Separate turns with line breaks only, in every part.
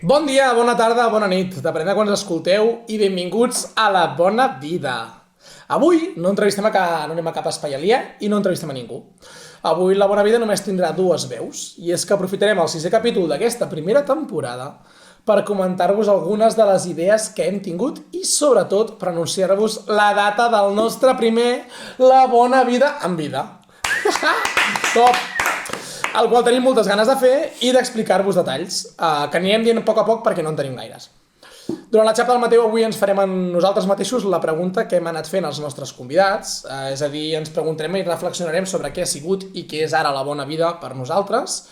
Bon dia, bona tarda, bona nit, depenent de quan ens escolteu, i benvinguts a La Bona Vida. Avui no entrevistem no anem a cap espai aliè i no entrevistem a ningú. Avui La Bona Vida només tindrà dues veus, i és que aprofitarem el 6è capítol d'aquesta primera temporada per comentar-vos algunes de les idees que hem tingut i, sobretot, per anunciar-vos la data del nostre primer La Bona Vida en vida. Top! El qual tenim moltes ganes de fer i d'explicar-vos detalls, que anirem dient a poc perquè no en tenim gaires. Durant la xapa del Mateu avui ens farem a nosaltres mateixos la pregunta que hem anat fent als nostres convidats, és a dir, ens preguntarem i reflexionarem sobre què ha sigut i què és ara la bona vida per nosaltres.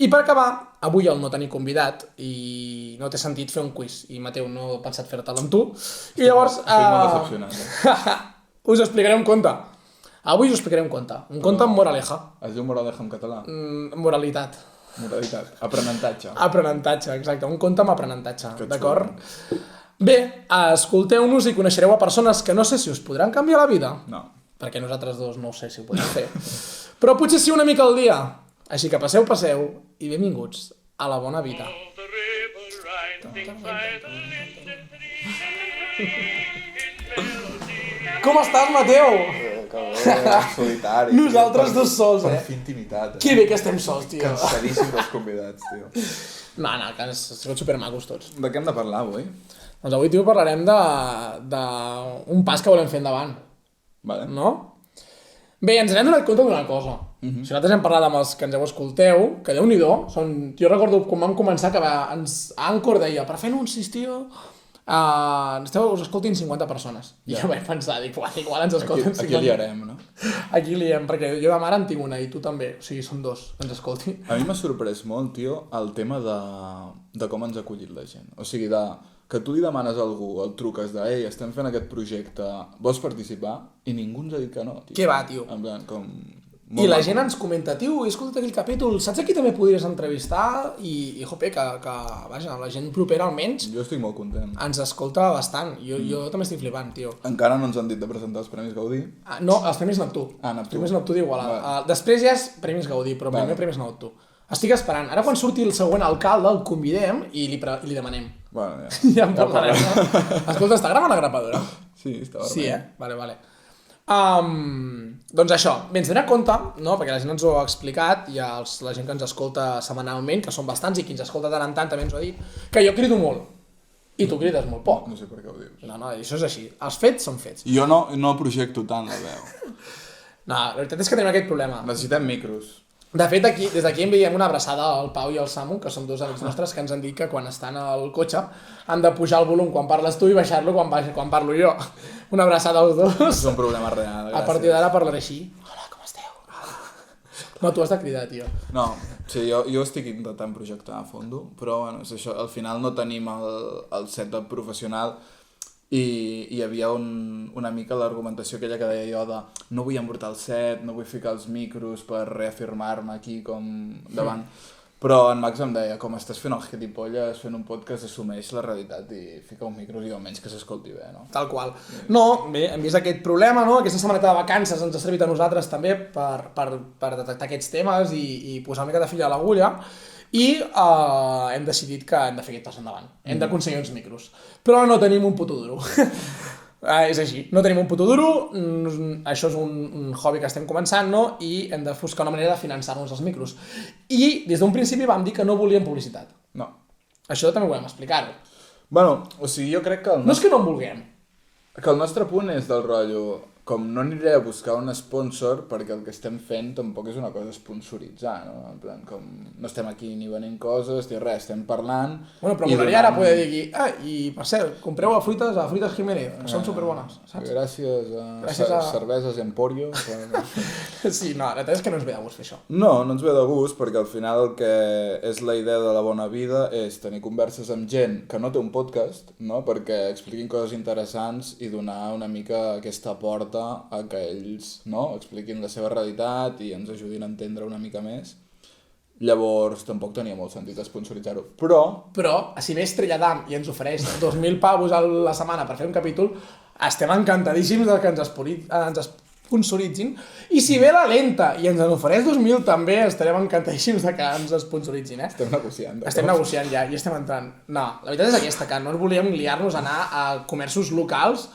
I per acabar, avui el no tenir convidat i no té sentit fer un quiz, i Mateu, no he pensat fer-te'l amb tu, i llavors...
Estic molt decepcionat.
Us explicaré un conte. Avui us explicaré un conte amb moraleja.
Es diu moraleja en català?
Moralitat.
Moralitat. Aprenentatge.
Aprenentatge, exacte. Un conte amb aprenentatge, d'acord? Bé, escolteu-nos i coneixereu a persones que no sé si us podran canviar la vida.
No. Perquè
nosaltres dos no ho sé si ho podem fer. Però potser sí una mica al dia. Així que passeu i benvinguts a La Bona Vida. Com estàs, Mateu?
Solitari.
Nosaltres dos sols,
Per fi intimitat.
Que bé que estem sols, tio.
Cansadíssim dels convidats, tio.
No, que han sigut supermacos tots.
De què hem de parlar avui?
Doncs avui, tio, parlarem d'un pas que volem fer endavant.
Vale.
No? Bé, ens n'hem donat compte d'una cosa. Si nosaltres hem parlat amb els que ens escolteu, que Déu-n'hi-do, jo recordo quan vam començar que Anchor deia, per fer anuncis, tio, us escoltin 50 persones. I jo vaig pensar, igual ens escolten 50.
Aquí liarem, no?
Aquí liem, perquè jo de mare en tinc una i tu també, o sigui, són dos, ens escoltin.
A mi m'ha sorprès molt, tio, el tema de com ens ha acollit la gent. O sigui, que tu li demanes a algú, el truques de ei, estem fent aquest projecte, vols participar? I ningú ens ha dit que no, tio.
Què va, tio?
En plan, com...
I la gent ens comenta, tio, he escoltat aquell capítol, saps a qui també podries entrevistar? I jope, vaja, la gent propera almenys
Jo estic molt content.
ens escolta bastant. Jo també estic flipant, tio.
Encara no ens han dit de presentar els Premis Gaudí.
No, els Premis Neptú.
Neptú.
Premis Neptú d'Igualada. Després ja és Premis Gaudí, però primer Premis Neptú. Estic esperant. Ara quan surti el següent alcalde el convidem i li demanem.
Bueno,
Ja en parlarem, no? Escolta, està gravant la grapadora?
Sí, està vermell.
Sí, Vale. Doncs això, bé, ens donem compte, no? Perquè la gent ens ho ha explicat i la gent que ens escolta setmanalment, que són bastants i qui ens escolta tant en tant també ens ho ha dit, que jo crido molt i tu crides molt poc.
No sé per què ho dius.
No, això és així, els fets són fets.
Jo no projecto tant la veu.
No, la veritat és que tenim aquest problema.
Necessitem micros.
De fet, des d'aquí enviem una abraçada al Pau i al Samu, que són dos amics nostres que ens han dit que quan estan al cotxe han de pujar el volum quan parles tu i baixar-lo quan parlo jo. Una abraçada als dos.
És un problema real, gràcies.
A partir d'ara parlaré així. Hola, com esteu? No, tu has de cridar, tio.
No, sí, jo estic intentant projectar a fondo, però bueno, és això, al final no tenim el setup professional i hi havia una mica l'argumentació aquella que deia jo de no vull embrutar el set, no vull ficar els micros per reafirmar-me aquí com davant. Però en Max em deia, com estàs fent el gilipolles, fent un podcast, assumeix la realitat i fica un micro i almenys que s'escolti bé, no?
Tal qual. No, bé, hem vist aquest problema, no? Aquesta setmaneta de vacances ens ha servit a nosaltres també per detectar aquests temes i posar una mica de fil a l'agulla i hem decidit que hem de fer aquest pas endavant. Hem d'aconseguir uns micros. Però no tenim un puto duro. És així, no tenim un puto duro, això és un hobby que estem començant, no? I hem de buscar una manera de finançar-nos els micros. I des d'un principi vam dir que no volíem publicitat.
No.
Això també volem explicar-ho.
Bueno, o sigui, jo crec que
No és que no en vulguem.
que el nostre punt és del rotllo, com no aniré a buscar un sponsor perquè el que estem fent tampoc és una cosa sponsoritzar, no? En plan, com no estem aquí ni venent coses, ni res, estem parlant...
Bueno, però m'agradaria ara poder dir i per cert, compreu a Fruites Jiménez, que són superbones, saps?
Gràcies a Cerveses Emporio.
Sí, no, la veritat és que no ens ve de gust fer això.
No ens ve de gust perquè al final el que és la idea de la bona vida és tenir converses amb gent que no té un podcast, no? Perquè expliquin coses interessants i donar una mica aquesta porta a que ells, no, expliquin la seva realitat i ens ajudin a entendre una mica més. Llavors tampoc tenia molt sentit sponsoritzar-ho, però
si ve Estrella Damm i ens ofereix 2.000 pavos a la setmana per fer un capítol, estem encantadíssims de que ens sponsoritzin. I si ve la lenta i ens en ofereix 2.000 també, estarem encantadíssims de que ens sponsoritzin,
Estem negociant.
Estem negociant ja, i estem entrant. No, la veritat és aquesta, que no ens volíem liar-nos a anar a comerços locals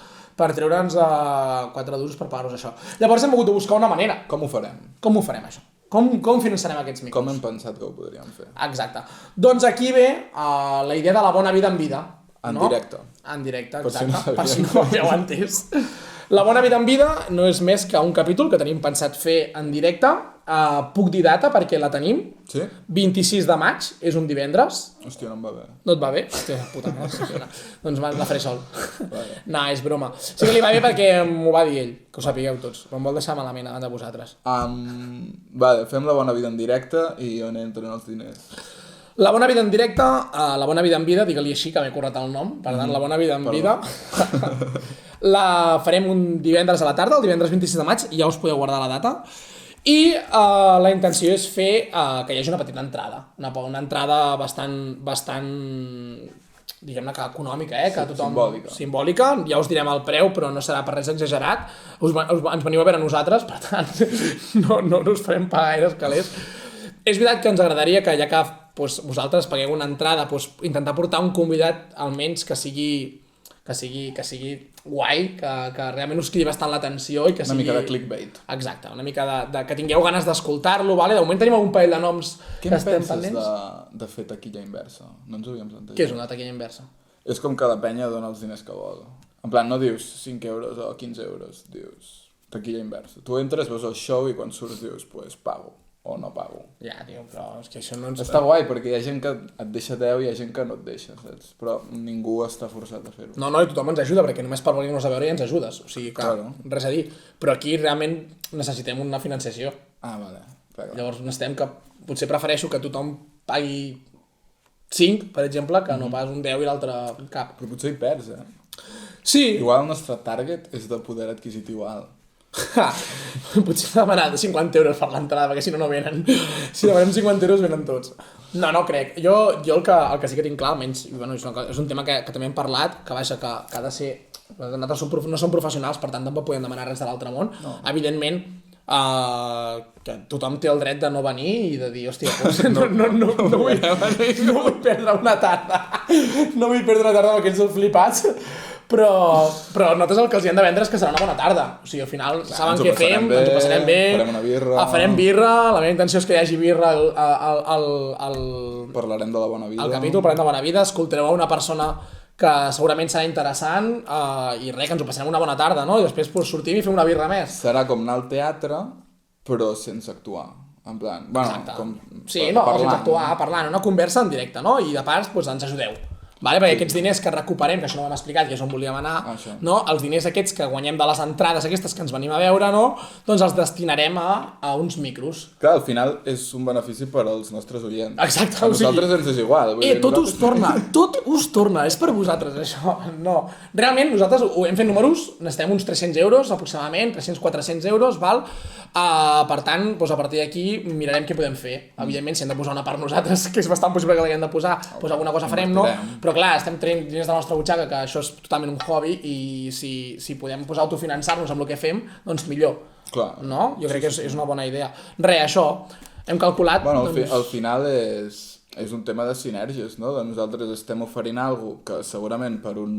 per treure'ns 4 duros per pagar-nos això. Llavors hem hagut de buscar una manera.
Com ho farem?
Com ho farem, això? Com finançarem aquests micros?
Com hem pensat que ho podríem fer?
Exacte. Doncs aquí ve la idea de la bona vida en vida.
En
no?
directe.
En directe,
Per si
exacte.
no
Per si no ho havíeu entès. La bona vida en vida no és més que un capítol que tenim pensat fer en directe. Puc dir data perquè la tenim.
Sí?
26 de maig, és un divendres.
Hòstia, no em va bé.
No et va bé? Hòstia, puta mare. Doncs la faré sol.
Vale.
No, és broma. Sí que li va bé perquè m'ho va dir ell, que ho sapigueu tots. Em vol deixar malament abans de vosaltres.
Vale, fem la bona vida en directe i on entren els diners.
La bona vida en directe, la bona vida en vida, digue-li així, que m'he currat el nom, per tant, la bona vida en vida, la farem un divendres a la tarda, el divendres 26 de maig, ja us podeu guardar la data, i la intenció és fer que hi hagi una petita entrada, una entrada bastant diguem-ne que econòmica, que tothom... Simbòlica, ja us direm el preu, però no serà per res exagerat, ens veniu a veure a nosaltres, per tant, no us farem pagar gaires calés. És veritat que ens agradaria que ja que vosaltres pagueu una entrada, intentar portar un convidat almenys que sigui guai, que realment us cridi bastant l'atenció i que sigui...
Una mica de clickbait.
Exacte, una mica que tingueu ganes d'escoltar-lo, vale? De moment tenim un parell de noms
que estem pendents. Què en penses de fer taquilla inversa? No ens ho havíem plantejat.
Què és una taquilla inversa?
És com que la penya dona els diners que vol. En plan, no dius 5 euros o 15 euros, dius taquilla inversa. Tu entres, veus el show i quan surts dius, pues pago. O no pago.
Ja, tio, però és que això no ens...
Està guai, perquè hi ha gent que et deixa 10 i hi ha gent que no et deixa, saps? Però ningú està forçat a fer-ho.
No, i tothom ens ajuda, perquè només per venir-nos a veure ja ens ajudes. O sigui que, res a dir. Però aquí realment necessitem una financiació.
Ah, vale. Clar.
Llavors necessitem que... Potser prefereixo que tothom pagui 5, per exemple, que no pas un 10 i l'altre cap.
Però potser hi perds,
Sí.
Igual el nostre target és de poder adquisitiu alt.
Potser demanar 50 euros per l'entrada, perquè si no venen. Si demanem 50 euros venen tots. No crec. Jo el que sí que tinc clar, almenys, bueno, és un tema que també hem parlat, que vaja, que ha de ser... Nosaltres no som professionals, per tant tampoc podem demanar res de l'altre món. No. Evidentment, que tothom té el dret de no venir i de dir, hòstia, no vull perdre una tarda. No vull perdre una tarda amb aquells flipats. Però nosaltres el que els hi hem de vendre és que serà una bona tarda. O sigui, al final saben què fem, ens ho passarem bé,
farem una birra...
Farem birra, la meva intenció és que hi hagi birra
Parlarem de la bona vida.
Al capítol, parlarem de bona vida, escoltareu a una persona que segurament serà interessant i res, que ens ho passarem una bona tarda, no? I després sortim i fem una birra més.
Serà com anar al teatre, però sense actuar. En plan, bueno, com...
Sí, sense actuar, parlant, una conversa en directe, no? I de part, ens ajudeu. Vale? Perquè aquests diners que recuperem, que això no ho hem explicat, que és on volíem anar, no? Els diners aquests que guanyem de les entrades aquestes que ens venim a veure, no? Doncs els destinarem a uns micros.
Clar, al final és un benefici per als nostres oients.
Exacte,
a nosaltres ens és igual.
Tot us torna, és per vosaltres això. No. Realment nosaltres ho hem fet números, necessitem uns 300 euros aproximadament, 300-400 euros, val? Per tant, doncs a partir d'aquí mirarem què podem fer. Evidentment, si hem de posar una part nosaltres, que és bastant possible que l'haguem de posar, doncs alguna cosa farem, no? Però clar, estem traient diners de la nostra butxaca, que això és totalment un hobby, i si podem autofinançar-nos amb el que fem, doncs millor.
Clar.
No? Jo crec que és una bona idea. Això, hem calculat...
Bueno, al final és un tema de sinergies, no? Nosaltres estem oferint alguna cosa que segurament per un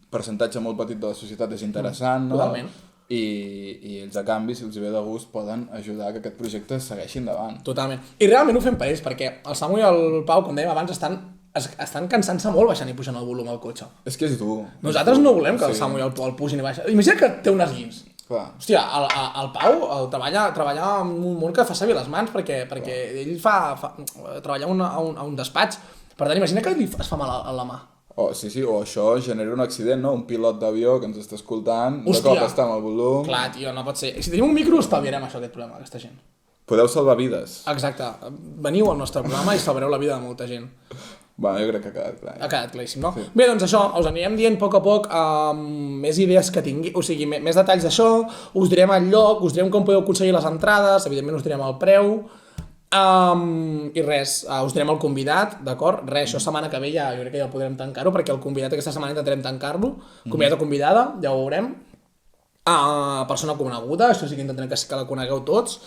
percentatge molt petit de la societat és interessant, no?
Totalment.
I ells, a canvi, si els ve de gust, poden ajudar que aquest projecte segueixi endavant.
Totalment. I realment ho fem per ells, perquè el Samu i el Pau, com dèiem abans, estan cansant-se molt baixant i pujant el volum al cotxe.
És que és dur.
Nosaltres no volem que el Samu i el Pau el pugin i baixen. Imagina que té unes guins.
Clar.
Hòstia, el Pau treballa en un món que fa servir les mans, perquè ell treballa a un despatx. Per tant, imagina que es fa mal a la mà.
Sí, o això genera un accident, no? Un pilot d'avió que ens està escoltant, de cop està amb el volum...
Clar, tio, no pot ser. Si tenim un micro, estalviarem aquest problema, aquesta gent.
Podeu salvar vides.
Exacte. Veniu al nostre programa i salvareu la vida de molta gent.
Bueno, jo crec que ha quedat clar.
Ha quedat claríssim, no? Sí. Bé, doncs això, us anirem dient a poc més idees que tingui, o sigui, més detalls d'això, us direm el lloc, us direm com podeu aconseguir les entrades, evidentment us direm el preu, i res, us direm el convidat, d'acord? Res, això setmana que ve jo crec que ja podrem tancar-ho, perquè el convidat aquesta setmana intentarem tancar-lo, convidat o convidada, ja ho veurem. persona coneguda, això sí que intentarem que la conegueu tots.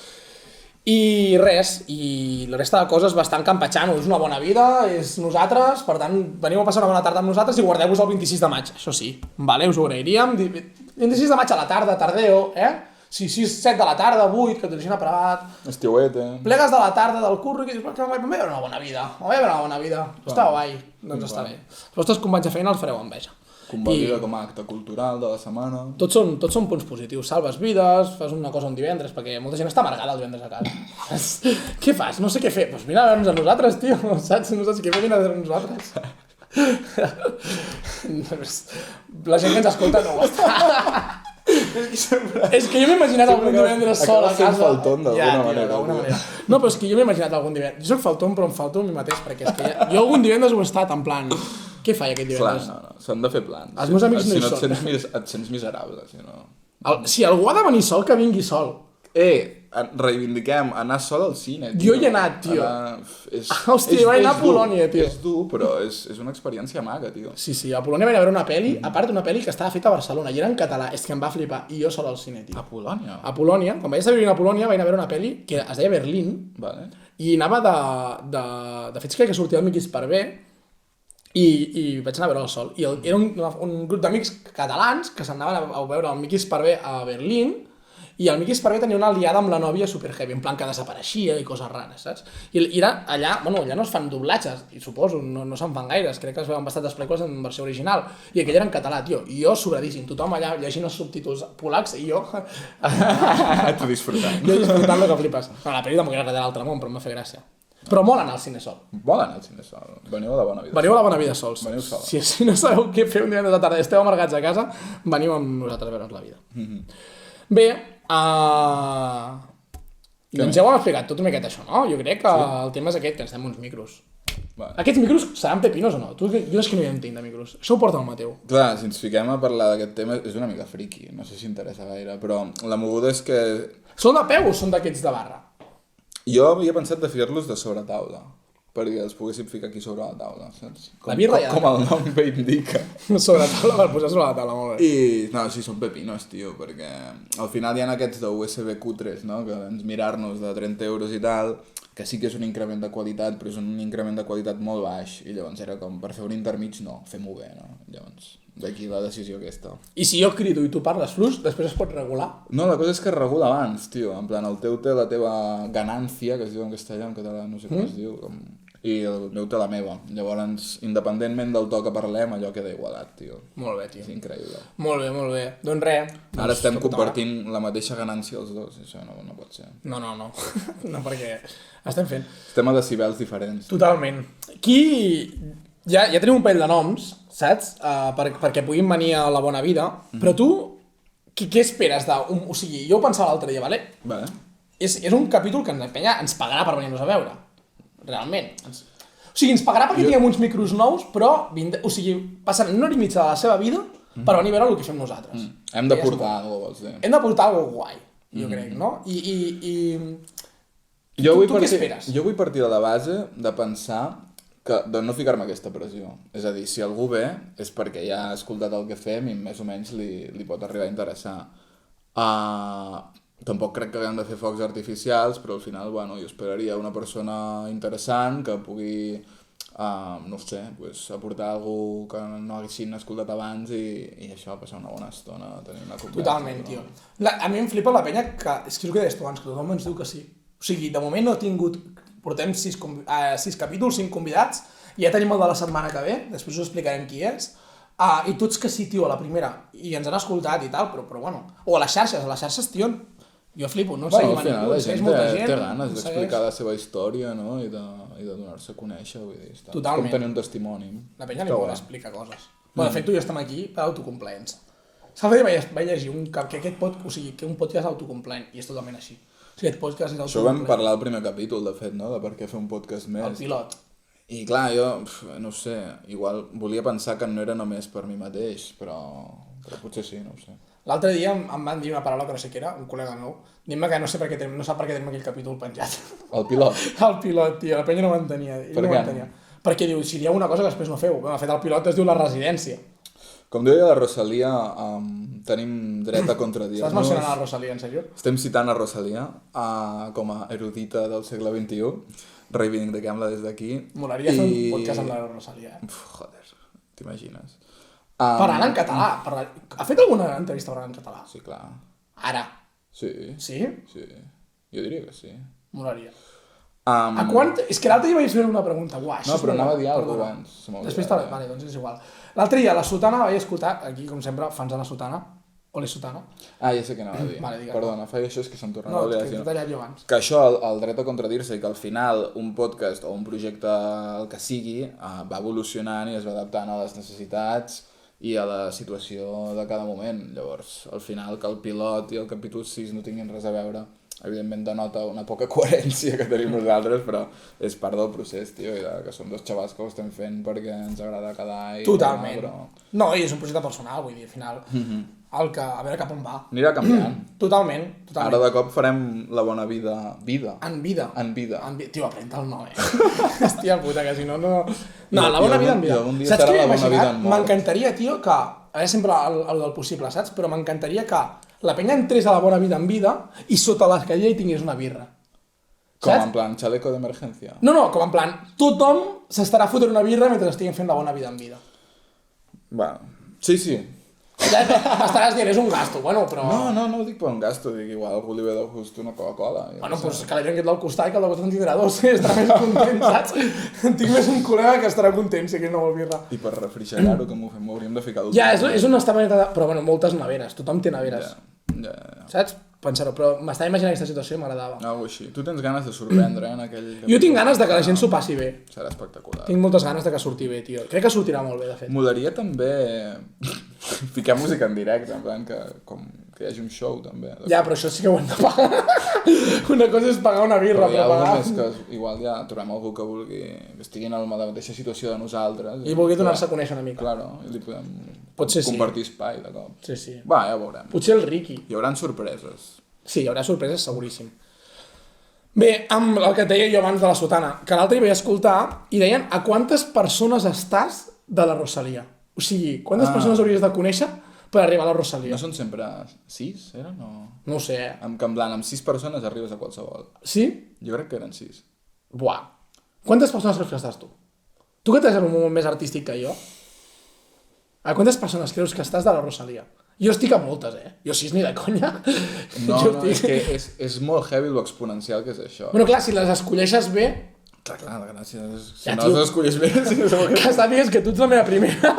I res, i la resta de coses bastant campatxant, és una bona vida, és nosaltres, per tant, veniu a passar una bona tarda amb nosaltres i guardeu-vos el 26 de maig, això sí, vale? Us ho agrairíem, 26 de maig a la tarda, tardeo, Sí, 6, 7 de la tarda, 8, que t'ho deixin apagat.
Estiuet,
Plegues de la tarda del curro i dius, m'he veure una bona vida, està guai, doncs està bé. Els vostres companys de feina els fareu enveja.
Convalida com a acte cultural de la setmana.
Tots són punts positius. Salves vides, fas una cosa un divendres, perquè molta gent està amargada el divendres a casa. Què fas? No sé què fer. Doncs vine a veure'ns a nosaltres, tio. Saps? No saps què fer, vine a veure'ns a nosaltres. La gent que ens escolta no ho està. És que jo m'he imaginat algun divendres sol a casa.
Acabes sent faltón d'alguna manera.
No, però és que jo m'he imaginat algun divendres. Jo soc faltón, però em falto a mi mateix, perquè és que jo algun divendres ho he estat en plan... Què faig aquest divendres?
Clar, no. S'han de fer plans.
Els meus amics no hi són.
Si no et sents miserable, si no...
Si algú ha de venir sol, que vingui sol.
Reivindiquem anar sol al cine,
tio. Jo hi he anat, tio. Hòstia, vaig anar a Polònia, tio.
És dur, però és una experiència maca, tio.
Sí, a Polònia vaig anar a veure una pel·li, a part d'una pel·li que estava feta a Barcelona, i era en català, és que em va flipar, i jo sol al cine, tio.
A Polònia?
A Polònia, quan vaig estar vivint a Polònia, vaig anar a veure una pel·li que es deia Berlín, i anava de fets que sortia el Miquis per bé, i vaig anar a veure el sol. I era un grup d'amics catalans que s'anaven a veure el Miquis per bé a Berlín, i el Miquis per bé tenia una aliada amb la nòvia super heavy, en plan que desapareixia i coses rares, saps? I era allà, allà no es fan doblatges, i suposo, no se'n fan gaires, crec que es veuen bastantes pel·lícules en versió original, i aquell era en català, tio, i jo sobradíssim, tothom allà llegint els subtítols polacs, i jo...
Tu disfrutant.
Jo disfrutant el que flipes. No, la pel·li tampoc era res de l'altre món, però em va fer gràcia. Però molt anar al cine sol.
Vol anar al cine sol. Veniu a la bona vida.
Veniu a la bona vida sols.
Veniu sols.
Si no sabeu què fer un divendres de tarda i esteu amargats a casa, veniu amb nosaltres a veure'ns la vida. Bé, doncs ja ho hem explicat tot una miqueta això, no? Jo crec que el tema és aquest, que necessitem uns micros. Aquests micros seran pepinos o no? Jo és que no hi entenc de micros. Això ho porta el Mateu.
Clar, si ens fiquem a parlar d'aquest tema és una mica friki, no sé si interessa gaire, però la moguda és que...
Són de peu o són d'aquests de barra?
Jo havia pensat de ficar-los de sobre taula, perquè els poguéssim ficar aquí sobre la taula, saps?
La birra ja...
Com el nom bé indica.
Sobre taula, per posar sobre la taula, molt bé.
I, no, sí, són pepinos, tio, perquè al final hi ha aquests de USB cutres, no?, que ens mirar-nos de 30 euros i tal, que sí que és un increment de qualitat, però és un increment de qualitat molt baix, i llavors era com, per fer un intermig, no, fem-ho bé, no? Llavors, d'aquí la decisió aquesta. I
si jo crido i tu parles fluix, després es pot regular?
No, la cosa és que es regula abans, tio, en plan, el teu té la teva ganància, que es diu en castellà, en català no sé com es diu, i el meu té la meva. Llavors, independentment del to que parlem, allò queda igualat, tio.
Molt bé, tio.
És increïble.
Molt bé. Doncs res.
Ara estem compartint la mateixa ganància els dos, això no pot ser.
No. No, perquè estem fent.
Estem a decibels diferents.
Totalment. Ja tenim un parell de noms, saps? Perquè puguin venir a la bona vida, però tu, què esperes o sigui, jo ho pensava l'altre dia, vale?
Vale.
És un capítol que ens pagarà per venir-nos a veure. Realment. O sigui, ens pagarà perquè tinguem uns micros nous, però, o sigui, passant una hora i mitja de la seva vida per venir a veure el que fem nosaltres.
Hem de portar alguna cosa, vols dir?
Hem de portar alguna cosa guai, jo crec, no?
Tu
què esperes?
Jo vull partir de la base de pensar de no ficar-me aquesta pressió. És a dir, si algú ve és perquè ja ha escoltat el que fem i més o menys li pot arribar a interessar. Tampoc crec que haguem de fer focs artificials, però al final, bueno, jo esperaria una persona interessant que pugui, no sé, aportar alguna que no haguessin escoltat abans i això, passar una bona estona, tenir una conversa.
Totalment, tio. A mi em flipa la penya que, és que és el que deies tu abans, que tothom ens diu que sí. O sigui, de moment no he tingut, portem 6 capítols, 5 convidats, i ja tenim el de la setmana que ve, després us explicarem qui és, i tots que sí, tio, a la primera, i ens han escoltat i tal, però bueno, o a les xarxes, tio, jo flipo, no
seguim a ningú, segueix molta gent. Té ganes d'explicar la seva història, no?, i de donar-se a conèixer, vull dir, és com tenir un testimoni.
La penya li vol explicar coses. De fet, tu i jo estem aquí per autocomplaents. L'altre dia vaig llegir que un podcast és autocomplaent, i és totalment així. O sigui, aquest podcast és autocomplaent.
Això ho vam parlar al primer capítol, de fet, no?, de per què fer un podcast més.
El pilot.
I clar, jo, no sé, igual volia pensar que no era només per mi mateix, però potser sí, no ho sé.
L'altre dia em van dir una paraula que no sé què era, un col·lega meu, dient-me que no sap per què tenim aquell capítol penjat.
El pilot?
El pilot, tio, la penya no m'entenia.
Per què?
Perquè diu, si dieu una cosa que després no feu. De fet, el pilot es diu La Residència.
Com deia la Rosalia, tenim dret a contradir-nos.
Estàs mencionant la Rosalia, en sèrio?
Estem citant a Rosalia com a erudita del segle XXI. Reivindiquem-la des d'aquí.
Molaria fer un podcast amb la Rosalia.
Joder, t'imagines.
Parlant en català. Ha fet alguna entrevista parlant en català?
Sí, clar.
Ara.
Sí.
Sí?
Sí. Jo diria que sí.
Molaria. A quant... És que l'altre dia vaig fer una pregunta. Uah,
no, però anava a dir alguna cosa abans.
Després està bé, vale, doncs és igual. L'altre dia, la Sotana, vaig escoltar, aquí, com sempre, fans de la Sotana, o la Sotana.
Ja sé què anava a dir.
Vale, digue'm.
Perdona, feia això, és que se'm torna
No,
a oblidar.
que t'he tallat jo abans.
Que això, el dret a contradir-se, i que al final un podcast o un projecte, el que sigui, va evolucionant i es va adaptant a les necessitats i a la situació de cada moment. Llavors, al final, que el pilot i el capítol 6 no tinguin res a veure, evidentment denota una poca coherència que tenim nosaltres, però és part del procés, tio, i que som dos xavals que ho estem fent perquè ens agrada quedar i...
Totalment.
Però...
No, i és un projecte personal, vull dir, al final, a veure cap on va.
Anirà canviant.
Totalment.
Ara de cop farem la bona vida.
En vida. Tio, aprenta el no, Hòstia puta, que si no... No, la bona vida en vida.
I algun dia serà la bona vida en mort.
M'encantaria, tio, que... A veure, sempre el del possible, saps? Però m'encantaria que la penya entrés a la bona vida en vida i sota l'escalla hi tingués una birra.
Com en plan chaleco d'emergència?
No, com en plan, tothom s'estarà fotent una birra mentre estiguin fent la bona vida en vida.
Bueno, sí.
Ja estaràs dient, és un gasto, bueno, però...
No ho dic per un gasto, dic igual, algú li ve de gust una Coca-Cola.
Bueno, doncs que la gent que et del costat i que el del costat en tindrà dos, estarà més content, saps? Tinc més un col·lega que estarà content si aquell no vol birra.
I per refrigerar-ho, com ho fem? Ho hauríem de ficar d'últim.
Ja, és una manera de... Però bueno, moltes neveres, tothom té neveres.
Ja.
Saps? Pensar-ho, però m'estava imaginant aquesta situació i m'agradava.
Algo així. Tu tens ganes de sorprendre, en aquell...
Jo tinc ganes de que la gent s'ho passi bé.
Serà espectacular.
Tinc moltes ganes de que surti bé, tio. Crec que sortirà molt bé, de fet.
Molaria també ficar música en directe, en plan que hi hagi un show, també.
Ja, però això sí que ho hem de pagar. Una cosa és pagar una birra,
però hi ha
pagar...
algú més que igual ja trobem algú que vulgui, que estigui en la mateixa situació de nosaltres.
I vulgui donar-se a conèixer una mica.
Claro, i li podem
Potser sí.
compartir espai de cop.
Sí.
Va, ja ho veurem.
Potser el Ricky.
Hi haurà sorpreses.
Sí, hi haurà sorpreses, seguríssim. Bé, amb el que et deia jo abans de la Sotana, que l'altre hi vaig escoltar i deien a quantes persones estàs de la Rosalia. O sigui, quantes persones hauries de conèixer per arribar a la Rosalia?
No són sempre 6, eren?
No ho sé,
En plan, amb 6 persones arribes a qualsevol.
Sí?
Jo crec que eren 6.
Buah. Quantes persones creus que estàs tu? Tu que t'has en un moment més artístic que jo? A quantes persones creus que estàs de la Rosalia? Jo estic a moltes, Jo 6 ni de conya.
No, és que és molt heavy l'exponencial que és això.
Bueno, clar, si les escolleixes bé...
Clar, gràcies. Si
Ja,
no
tio.
les escollis bé...
Que sàpigues que tu ets la meva primera,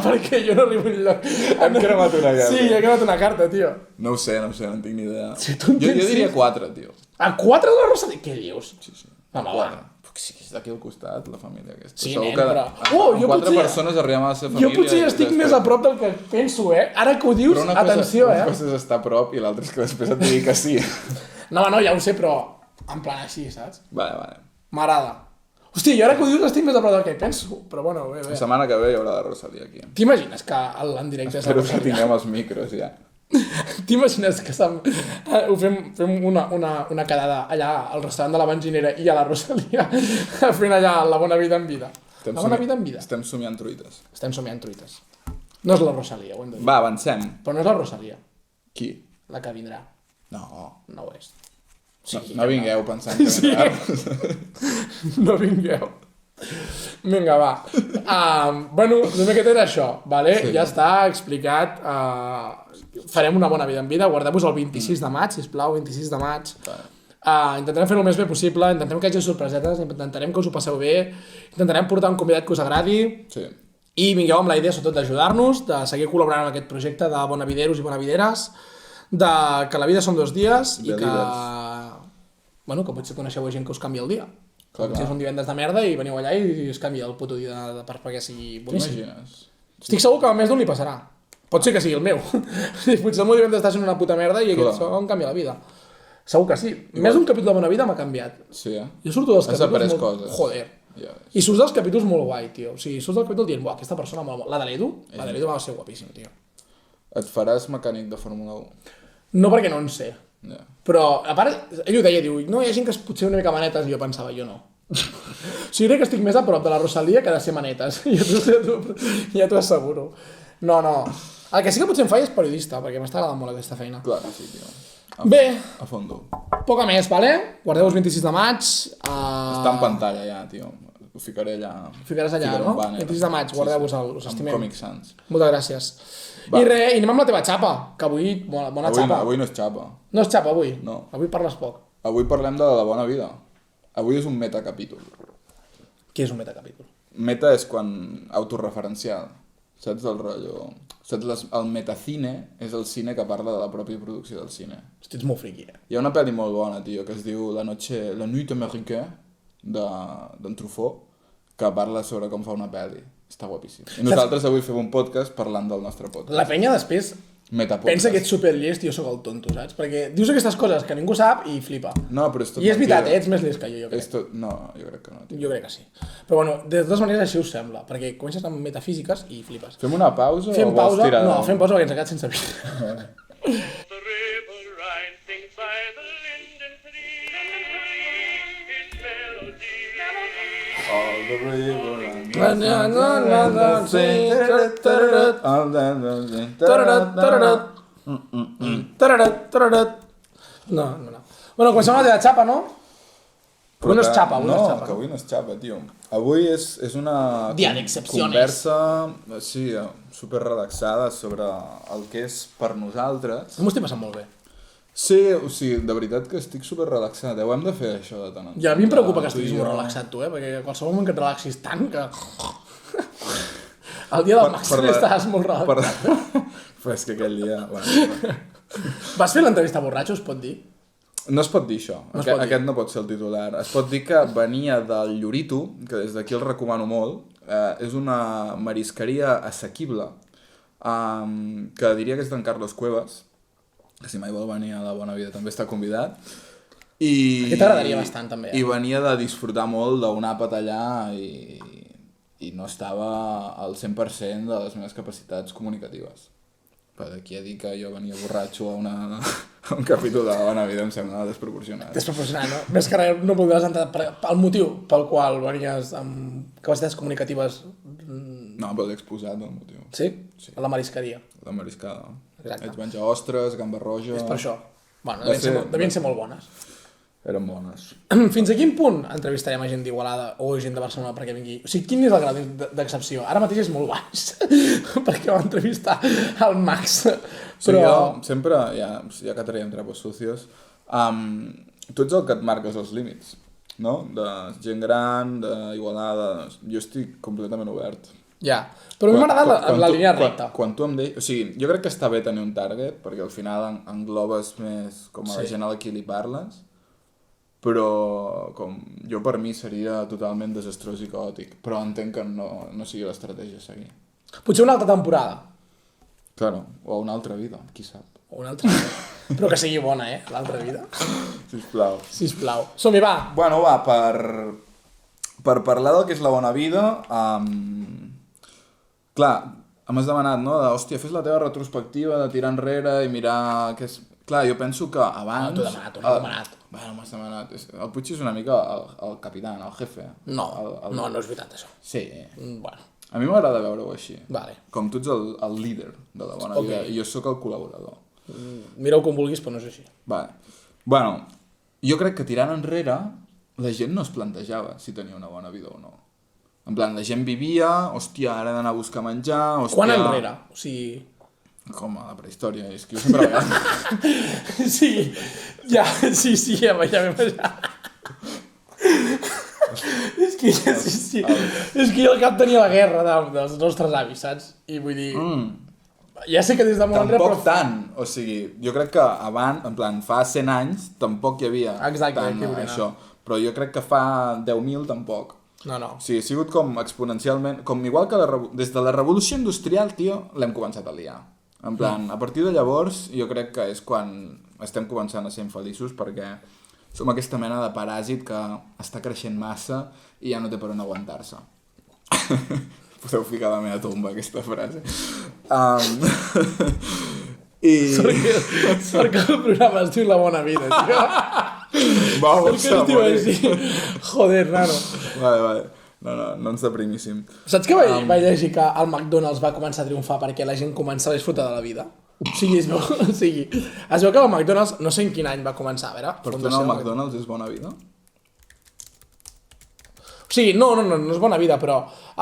perquè jo no arribo enlloc.
Hem cremat una carta.
Sí, he cremat una carta, tio.
No ho sé, no tinc ni idea.
Si tu en
jo
tens
diria
sis.
4, tio.
A 4 de la Rosalia? Què dius?
Sí.
Home,
4. Sí, és d'aquí al costat, la família aquesta.
Sí,
Segur
nen,
que
però...
amb
jo
4
potser...
persones arribem a la seva família.
Jo potser estic més a prop del que penso, Ara que ho dius,
Però
atenció,
Una cosa és estar a prop i l'altra és que després et digui que sí.
No, ja ho sé, però en plan així, saps?
Vale.
M'agrada. Hòstia, jo ara que ho dius estic més a prop del que penso, però bueno, bé.
La setmana que ve hi haurà la Rosalia aquí.
T'imagines que en directe és la
Espero que
Rosalia?
tinguem els micros ja.
T'imagines que ho fem una quedada allà al restaurant de la Benzinera i a la Rosalia fent allà la bona vida en vida? La bona vida en vida.
Estem somiant truites.
Estem somiant truites. No és la Rosalia, ho hem de dir.
Va, avancem.
Però no és la Rosalia,
Qui?
la que vindrà.
No.
No ho és.
No vingueu pensant que vindrà.
No vingueu. Vinga, va. Bueno, només que era això, vale?
Sí.
Ja està explicat. Farem una bona vida en vida. Guardeu-vos el 26 de maig, sisplau, 26 de maig. Intentarem fer-ho el més bé possible, intentarem que hi hagi sorpresetes, intentarem que us ho passeu bé, intentarem portar un convidat que us agradi.
Sí.
I vingueu amb la idea, sobretot, d'ajudar-nos, de seguir col·laborant en aquest projecte de bonavideros i bonavideres, de que la vida són 2 dies i que... Bueno, que potser coneixeu gent que us canvia el dia. Potser és un divendres de merda i veniu allà i us canvia el puto dia perquè sigui boníssim.
T'imagines?
Estic segur que a més d'un li passarà. Pot ser que sigui el meu. Potser el meu divendres està sent una puta merda i aquest em canvia la vida. Segur que sí. Més d'un capítol de Bona Vida m'ha canviat.
Sí,
Jo surto dels
Has
capítols
après coses.
Joder.
Ja
I surts dels capítols molt guai, tio. O sigui, surts del capítol dient, buah, aquesta persona molt... La de l'Edu? La de l'Edu va ser guapíssim, tio.
Et faràs mecànic de Fórmula 1?
No perquè no en sé.
Ja.
Però, a part, ell ho deia, diu, no, hi ha gent que és potser una mica manetes, i jo pensava, jo no. O sigui, crec que estic més a prop de la Rosalia que de ser manetes. Ja t'ho asseguro. No. El que sí que potser em faig és periodista, perquè m'està agradant molt aquesta feina.
Clar que sí, tio.
Bé,
A fondo.
poc més, vale? Guardeu el 26 de maig.
Està en pantalla ja, tio. Ho ficaré allà.
Ficaràs allà,
Ficaré
no?
un banner.
26 de maig, guardeu-vos us
Amb
estimem.
Comic Sans.
Moltes gràcies.
Va.
I res, i anem amb la teva xapa, que avui, bona xapa.
Avui no és xapa.
No és xapa, avui?
No.
Avui parles poc.
Avui parlem de la bona vida. Avui és un metacapítol.
Què és un metacapítol?
Meta és quan autorreferencial. Saps el rotllo? Saps el metacine és el cine que parla de la pròpia producció del cine.
Hosti, ets molt friqui,
Hi ha una pel·li molt bona, tio, que es diu La Nuit Américaine d'en Truffaut, que parla sobre com fa una pel·li. Està guapíssim. I nosaltres avui fem un podcast parlant del nostre podcast.
La penya després
Metapodcast.
pensa que ets superllest i jo sóc el tonto, saps? Perquè dius aquestes coses que ningú sap i flipa.
No, però és tot
I és veritat,
mentida.
ets més llest que jo crec.
És tot... No, jo crec que no, tio.
Jo crec que sí. Però bueno, de totes maneres així us sembla, perquè comences amb metafísiques i flipes.
Fem una pausa
Fem
o vols
pausa?
tirar?
No, fem pausa perquè ens ha quedat sense vida.
The river rising by the linden tree, its melody.
All the river and
No. Bueno, comencem amb la teva xapa, no? Avui no és xapa, avui no és
No,
xapa.
que avui no és xapa, tio. Avui és una
Dia d'excepciones.
conversa, sí, super relaxada sobre el que és per nosaltres.
M'ho estic passant molt bé.
Sí, o sigui, de veritat que estic super relaxat. Ho hem de fer, això, de tant en tant.
Ja, a mi em preocupa que
Tu i
estiguis molt
jo.
relaxat, tu, perquè qualsevol moment que et relaxis tant que... El dia del màxim
la-
estàs molt relaxat.
Però és que aquell dia... Bueno,
Vas fer l'entrevista borratxo, es pot dir?
no es pot dir això.
No es pot dir.
Aquest no pot ser el titular. Es pot dir que venia del Llorito, que des d'aquí el recomano molt. És una marisqueria assequible, que diria que és d'en Carlos Cuevas, que si mai vol venir a La Bona Vida també està convidat. I
t'agradaria bastant, també,
I venia de disfrutar molt d'un àpat allà i no estava al 100% de les meves capacitats comunicatives. Però d'aquí a dir que jo venia borratxo a un capítol de La Bona Vida em sembla desproporcionat.
Desproporcionat, no? Més que res no podràs entrar el motiu pel qual venies amb capacitats comunicatives...
No, però l'he exposat el motiu.
Sí? A la marisqueria.
La mariscada.
Exacte.
Vaig menjar ostres, gamba roja...
És per això. Bueno,
Va ser-
devien ser molt bones.
Eren bones.
Fins a quin punt entrevistarem a gent d'Igualada o gent de Barcelona perquè vingui? O sigui, quin és el grau d'excepció? Ara mateix és molt baix, perquè va entrevistar el Max.
Sí,
Però...
jo sempre, ja que traiem trapos sucios, tu ets el que et marques els límits, no? De gent gran, d'Igualada... Jo estic completament obert.
Ja, però a mi m'agrada la línia recta.
Quan tu em deies... O sigui, jo crec que està bé tenir un target, perquè al final englobes més com a la gent a la qui li parles, però jo per mi seria totalment desastrós i caòtic, però entenc que no sigui l'estratègia a seguir.
Potser una altra temporada.
Claro, o una altra vida, qui sap.
O una altra. Però que sigui bona, l'altra vida.
Sisplau.
Sisplau. Som-hi, va.
Bueno, va, per parlar del que és la bona vida, clar, m'has demanat, no? Hòstia, fes la teva retrospectiva de tirar enrere i mirar què és... Clar, jo penso que abans...
No, t'ho he demanat.
Bueno, m'has demanat. El Puig és una mica el capitán, el jefe.
No és veritat, això.
Sí.
Bueno,
A mi m'agrada veure-ho així.
vale.
Com tu ets el líder de la bona vida i jo sóc el col·laborador.
Mireu com vulguis, però no és així.
Vale. Bueno, jo crec que tirant enrere la gent no es plantejava si tenia una bona vida o no. En plan, la gent vivia, hòstia, ara he d'anar a buscar menjar, hòstia...
Quan enrere? O sigui...
Com a la prehistòria, és que jo sempre veia...
Sí, ja m'he imaginat. És que sí. És que jo al cap tenia la guerra dels nostres avis, saps? I vull dir... Ja sé que des de molt enrere,
Tampoc tant, o sigui, jo crec que abans, en plan, fa 100 anys, tampoc hi havia
Exacte,
tant
aquí vull anar.
això. Però jo crec que fa 10.000 tampoc.
No.
O sigui, ha sigut com exponencialment, com igual que des de la revolució industrial, tio, l'hem començat a liar. En plan, a partir de llavors, jo crec que és quan estem començant a ser infeliços perquè som aquesta mena de paràsit que està creixent massa i ja no té per on aguantar-se. Podeu ficar a la meva tomba, aquesta frase.
Sort que el programa es diu La Bona Vida, tio.
Va,
Sort que es diu així. Joder, nano.
Vale. No ens deprimíssim.
Saps que vaig llegir que el McDonald's va començar a triomfar perquè la gent comença a disfrutar de la vida? O sigui, es veu que el McDonald's, no sé en quin any va començar, a veure...
Per tu el McDonald's és bona vida?
O sigui, no és bona vida, però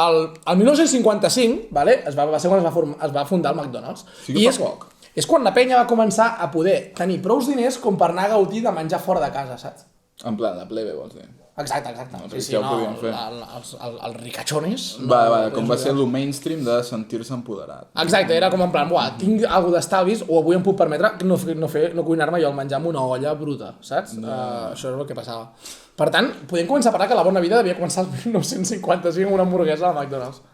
el 1955, vale, va ser quan es va fundar el McDonald's.
Sí que fa poc.
És quan la penya va començar a poder tenir prous diners com per anar a gaudir de menjar fora de casa, saps?
En plan, la plebe, vols dir?
Exacte.
Ja ho podíem fer.
Els ricachones...
Va, com va ser el mainstream de sentir-se empoderat.
Exacte, era com en plan, buah, tinc alguna d'estalvis o avui em puc permetre no cuinar-me jo el menjar amb una olla bruta, saps? Això és el que passava. Per tant, podem començar a parlar que la bona vida devia començar el 1955 amb una hamburguesa a McDonald's.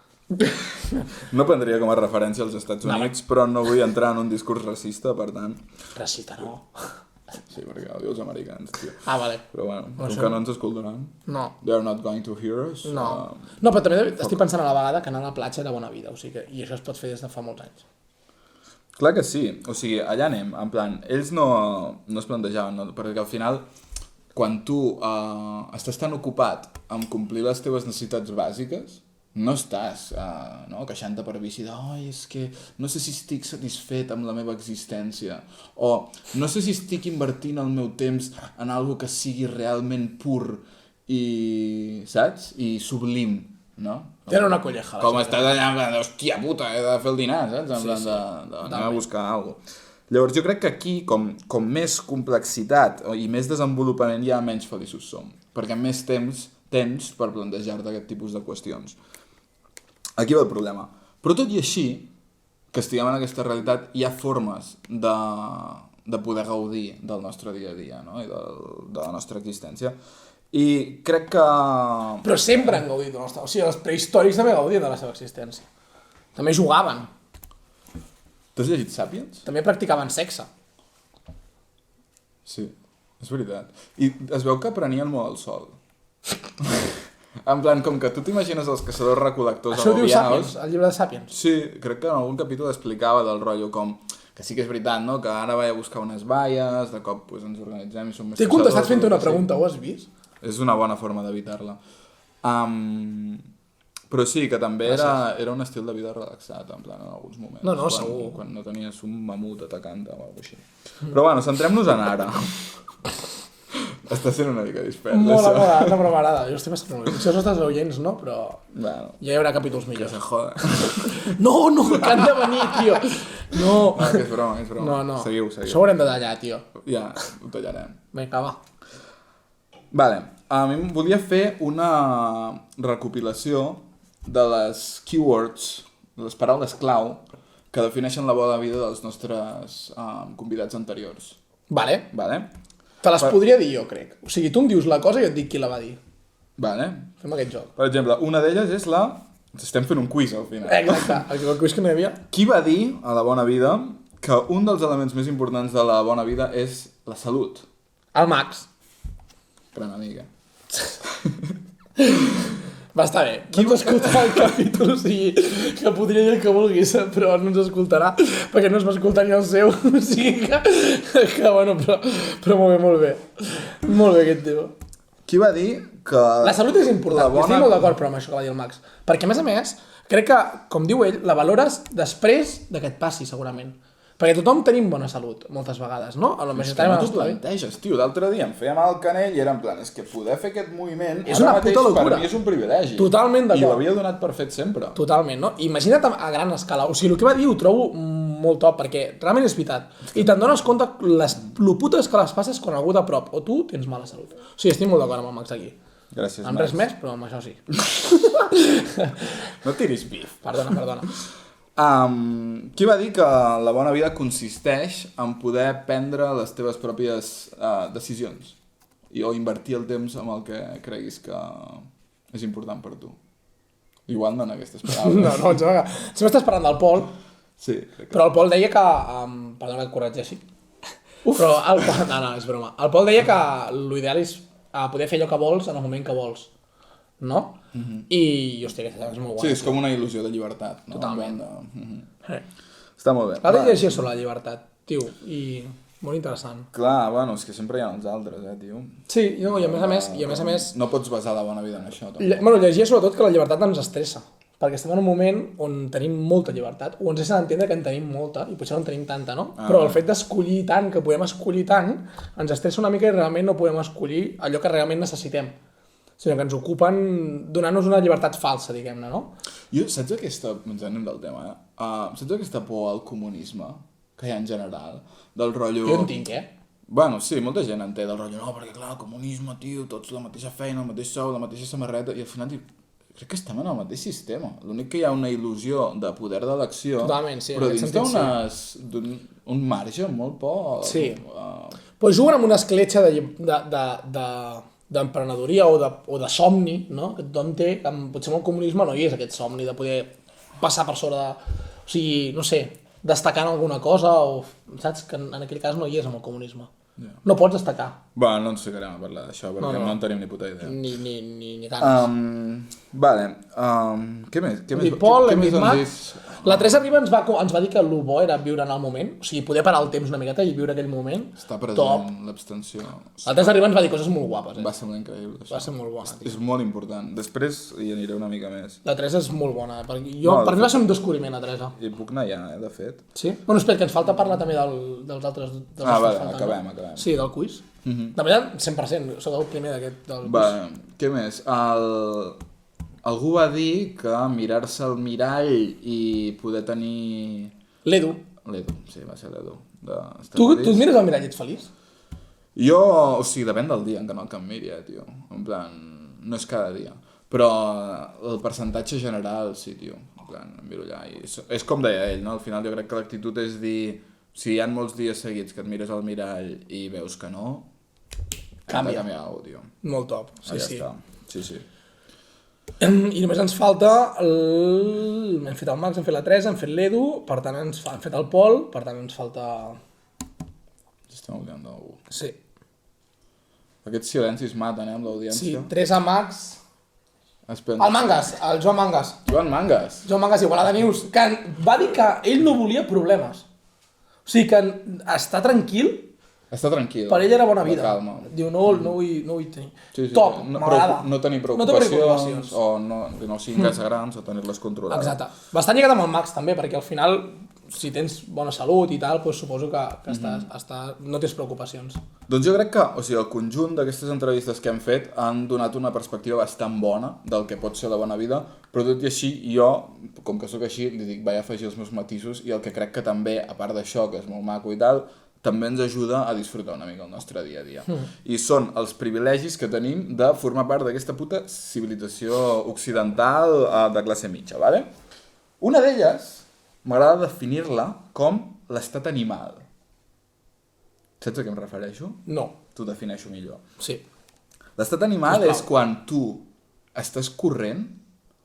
No prendria com a referència als Estats Units, però no vull entrar en un discurs racista, per tant...
Racista, no.
Sí, perquè odio els americans, tio.
Ah, vale.
Però bueno, com que no ens escoltaran.
No.
They're not going to hear us.
No, però també estic pensant a la vegada que anar a la platja era bona vida, o sigui que... I això es pot fer des de fa molts anys.
Clar que sí, o sigui, allà anem, en plan, ells no es plantejaven, no? Perquè al final, quan tu estàs tan ocupat amb complir les teves necessitats bàsiques, no estàs queixant-te per bici de és que no sé si estic satisfet amb la meva existència, o no sé si estic invertint el meu temps en algo que sigui realment pur i, saps? I sublim, no?
Tenen una colleja.
Com estàs allà en plan, hòstia puta, he de fer el dinar, saps? En plan d'anar a buscar alguna cosa. Llavors jo crec que aquí, com més complexitat i més desenvolupament hi ha, menys feliços som, perquè més temps tens per plantejar-te aquest tipus de qüestions. Aquí va el problema. Però tot i així, que estiguem en aquesta realitat, hi ha formes de poder gaudir del nostre dia a dia, no? I de la nostra existència. I crec que...
Però sempre han gaudit de la nostra... O sigui, els prehistòrics també gaudien de la seva existència. També jugaven.
T'has llegit Sapiens?
També practicaven sexe.
Sí, és veritat. I es veu que prenien molt el sol. En plan, com que tu t'imagines els caçadors-recol·lectors
Això ho diu
agobiados...
Sapiens, el llibre de Sapiens.
Sí, crec que en algun capítol explicava del rotllo com... Que sí que és veritat, no? Que ara vaig a buscar unes baies, de cop pues, ens organitzem i som més
T'he contestat fent una pregunta, ho has vist?
És una bona forma d'evitar-la. Però sí, que també era un estil de vida relaxat, en plan, en alguns moments.
No, segur.
Quan no tenies un mamut atacant-te o alguna així. Però bueno, centrem-nos en ara. Està sent una mica dispers,
Mola, no, però m'agrada. Jo estic bastant molt bé. Això és els oients, no? Però
bueno,
ja hi haurà capítols
que
millors.
se joda.
No, que han de venir, tio. No.
Que és broma.
No.
Seguiu.
Això ho haurem de tallar, tio.
Ja, ho tallarem.
Vinga, va.
Vale, a mi em volia fer una recopilació de les keywords, de les paraules clau que defineixen la bona vida dels nostres convidats anteriors.
Vale. Te les
Per-
podria dir jo, crec. O sigui, tu em dius la cosa i jo et dic qui la va dir.
Vale.
Fem aquest joc.
Per exemple, una d'elles és la... Estem fent un quiz al final.
Exacte. El quiz que no hi havia.
Qui va dir a la bona vida que un dels elements més importants de la bona vida és la salut?
El Max.
Gran amiga.
Va estar bé. Qui ens escoltarà el capítol, o sigui, que podria dir el que vulguis, però no ens escoltarà, perquè no es va escoltar ni el seu, o sigui que bueno, però molt bé. Molt bé aquest tio.
Qui va dir que...
La salut és important, estic molt d'acord però amb això que va dir el Max, perquè a més, crec que, com diu ell, la valores després de que et passi, segurament. Perquè tothom tenim bona salut, moltes vegades, no? A la
És que no t'ho planteges, tio. L'altre dia em feia mal el canell i era en plan, és que poder fer aquest moviment
És una puta locura.
Per mi és un privilegi.
Totalment d'acord.
I ho havia donat per fet sempre.
Totalment, no? Imagina't a gran escala. O sigui, el que va dir ho trobo molt top, perquè realment és veritat. I te'n dones compte lo putes que les passes quan algú de prop o tu tens mala salut. O sigui, estic molt d'acord amb el Max aquí.
Gràcies,
Amb
Max.
res més, però amb això sí.
No tiris bif.
Perdona.
Qui va dir que la bona vida consisteix en poder prendre les teves pròpies decisions o invertir el temps amb el que creguis que és important per tu? Igual no en aquestes paraules.
No, si m'estàs parlant del Pol,
Sí, crec que...
però el Pol deia que... Perdona que et corregeixi. Però no, és broma. El Pol deia que l'ideal és poder fer allò que vols en el moment que vols. No? I, hòstia, aquesta és molt guai.
Sí, és com una il·lusió de llibertat. No?
Totalment.
Està molt bé.
L'altre dia llegia sobre la llibertat, tio, i Molt interessant.
Clar, bueno, és que sempre hi ha els altres, tio.
Sí, no, i a més a més...
No pots basar la bona vida en això, tampoc.
Bueno, llegia sobretot que la llibertat ens estressa, perquè estem en un moment on tenim molta llibertat, o ens deixen entendre que en tenim molta, i potser no en tenim tanta, no? Però el fet d'escollir tant, que podem escollir tant, ens estressa una mica i realment no podem escollir allò que realment necessitem, sinó que ens ocupen donant-nos una llibertat falsa, diguem-ne, no?
Jo, saps aquesta... Ens anem del tema, saps aquesta por al comunisme que hi ha en general? Del rotllo...
Jo en tinc,
Bueno, sí, molta gent en té del rotllo, no, perquè clar, el comunisme, tio, tots la mateixa feina, el mateix sou, la mateixa samarreta, i al final dic, crec que estem en el mateix sistema. L'únic que hi ha una il·lusió de poder d'elecció,
Totalment, sí,
però
en
dins
aquest
d'un marge molt poc...
Sí. Pues juguen amb una escletxa d'emprenedoria o de somni, no? Que tothom té, potser amb el comunisme no hi és aquest somni de poder passar per sobre de... O sigui, no sé, destacar en alguna cosa o... Saps? Que en aquell cas no hi és amb el comunisme.
Yeah.
No pots destacar.
Va, no ens ficarem a parlar d'això, perquè no en tenim ni puta idea.
Ni ganes.
Vale, què més? Què més,
Paul,
què més
Max,
han dit?
la Teresa Riba ens va dir que el bo era viure en el moment, o sigui, poder parar el temps una miqueta i viure aquell moment.
Està present
top.
l'abstenció.
La Teresa Riba ens va dir coses molt guapes,
Va semblar increïble, això.
Va ser molt bona, tio.
És molt important. Després hi aniré una mica més.
La Teresa és molt bona, per mi va ser un descobriment, la Teresa.
I puc anar ja, de fet.
Sí? Bueno, espera, que ens falta parlar també dels altres...
Vale,
falten,
acabem.
Sí, del quiz. De veritat, 100%, soc el primer d'aquest del quiz.
Va, què més? Algú va dir que mirar-se al mirall i poder tenir...
L'Edu.
L'Edu, sí, va ser l'Edu.
Tu et mires al mirall i ets feliç?
Jo, o sigui, depèn del dia en què em miri, tio. En plan, no és cada dia. Però el percentatge general, sí, tio. En plan, em miro allà i... És com deia ell, no? Al final jo crec que l'actitud és dir... Si hi ha molts dies seguits que et mires al mirall i veus que no...
Canvia.
Hem de canviar alguna cosa, tio.
Molt top, sí,
Allà
sí.
està. Sí, sí.
I només ens falta hem fet el Max, hem fet la Teresa, hem fet l'Edu, per tant hem fet el Pol, per tant ens falta...
Estem oblidant d'algú.
Sí.
Aquests silencis maten, amb
Sí,
l'audiència.
Teresa, Max...
Espera.
El Mangas, el Joan Mangas.
Joan Mangas.
Joan Mangas, Igualada News, que va dir que ell no volia problemes. O sigui que està tranquil,
Està tranquil.
per ell era bona vida.
Calma.
Diu, no vull tenir.
Sí, sí,
Top,
no,
m'agrada.
no tenir
No tenir
preocupacions,
preocupacions.
o no siguin gaire grans, o tenir-les controlades.
Exacte. Bastant lligat amb el Max també, perquè al final, si tens bona salut i tal, doncs suposo que no tens preocupacions.
Doncs jo crec que, o sigui, el conjunt d'aquestes entrevistes que hem fet han donat una perspectiva bastant bona del que pot ser la bona vida, però tot i així jo, com que sóc així, li dic, vaig afegir els meus matisos, i el que crec que també, a part d'això, que és molt maco i tal, també ens ajuda a disfrutar una mica el nostre dia a dia. I són els privilegis que tenim de formar part d'aquesta puta civilització occidental de classe mitja, ¿vale? Una d'elles m'agrada definir-la com l'estat animal. Saps a què em refereixo?
No,
T'ho defineixo millor.
sí.
L'estat animal
Sisplau.
és quan tu estàs corrent,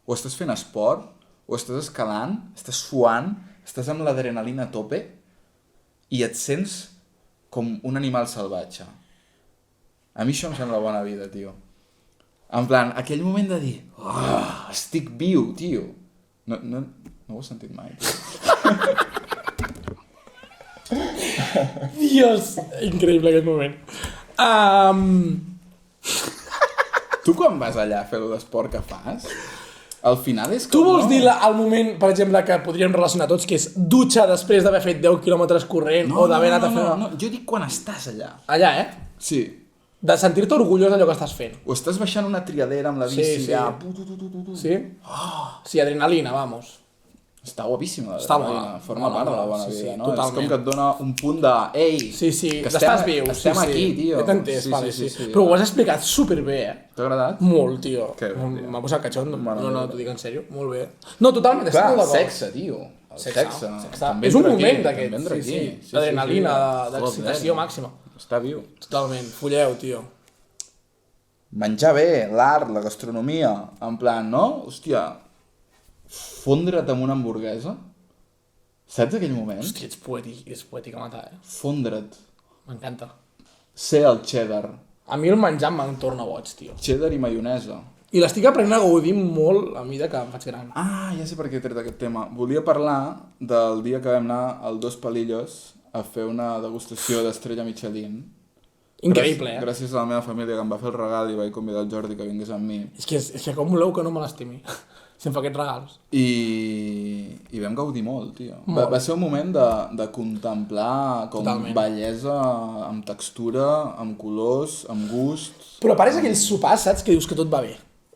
o estàs fent esport, o estàs escalant, estàs suant, estàs amb l'adrenalina a tope, i et sents com un animal salvatge. A mi això em sembla bona vida, tio. En plan, aquell moment de dir, estic viu, tio. No ho he sentit mai, tio.
Dios, increïble aquest moment.
Tu quan vas allà a fer l'esport que fas, al final és
Tu
com...
vols dir el moment, per exemple, que podríem relacionar tots, que és dutxa després d'haver fet 10 quilòmetres corrent o d'haver anat a fer...
No, jo dic quan estàs allà.
Allà,
Sí.
De sentir-te orgullós d'allò que estàs fent.
O estàs baixant una triadera amb la bici
Sí.
allà...
Sí? Sí, adrenalina, vamos.
Està guapíssima.
Està
l'adrenalina,
bona.
Forma part de la bona
Sí,
vida,
sí,
no?
totalment.
És com que et dona un punt de... Ei,
Sí,
que
estàs viu.
estem
sí,
aquí, tio.
He entès,
Sí,
vale,
sí,
sí.
sí.
Però ho has explicat superbé,
T'ha agradat?
Molt, tio.
Que bé, tio.
M'ha posat catxot.
Bueno,
No,
bé.
t'ho dic en sèrio. Molt bé. No, totalment, estic
Clar,
molt d'acord.
sexe, tio. El
Sexe.
També
És un
entra aquí,
moment
també
d'aquest.
entra
Sí,
aquí.
sí. D'adrenalina,
Joder.
d'excitació màxima.
Està viu.
Totalment. Folleu, tio.
Menjar bé, l'art, la gastronomia, en plan, no? Hòstia, fondre't amb una hamburguesa. Saps aquell moment?
Hòstia, és poètic a matar,
Fondre't.
M'encanta.
Ser el cheddar.
A mi el menjar me'n torna boig, tio.
Cheddar i maionesa.
I l'estic aprenent a gaudir molt a mesura que em faig gran.
Ah, ja sé per què he tret aquest tema. Volia parlar del dia que vam anar al Dos Palillos a fer una degustació d'estrella Michelin.
Increïble,
Gràcies a la meva família que em va fer el regal i vaig convidar el Jordi que vingués amb mi.
És que com voleu que no me l'estimi? Si em fa aquests regals.
I vam gaudir molt, tio. Va ser un moment de contemplar com
Totalment.
bellesa amb textura, amb colors, amb gust.
Però a part és aquells sopars, saps? Que dius que tot va bé.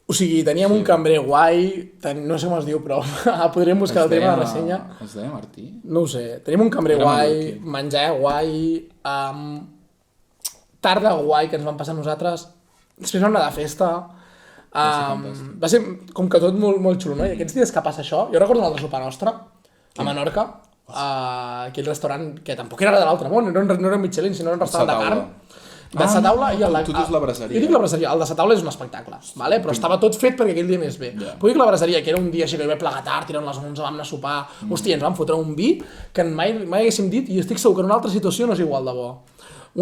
O sigui, teníem un cambrer guai, no sé com es diu, però podríem buscar el tema de la ressenya.
Es deia Martí?
No ho sé. Teníem un cambrer
Era
guai,
mallorquí.
menjar guai, tarda guai que ens vam passar nosaltres, després vam anar de festa, va ser com que tot molt, molt xulo, no? I aquests dies que passa això, jo recordo un altre sopar nostre, a Menorca, aquell restaurant que tampoc era de l'altre món, no era un Michelin, sinó era un restaurant de carn, de sa taula i el...
Tu dius la braseria.
Jo dic la braseria, el de sa taula és un espectacle, vale? Però estava tot fet perquè aquell dia anés bé. Però dic la braseria, que era un dia així que hi va plegar tard, eren les 11, vam anar a sopar, hòstia, ens vam fotre un vi que mai haguéssim dit, i estic segur que en una altra situació no és igual de bo.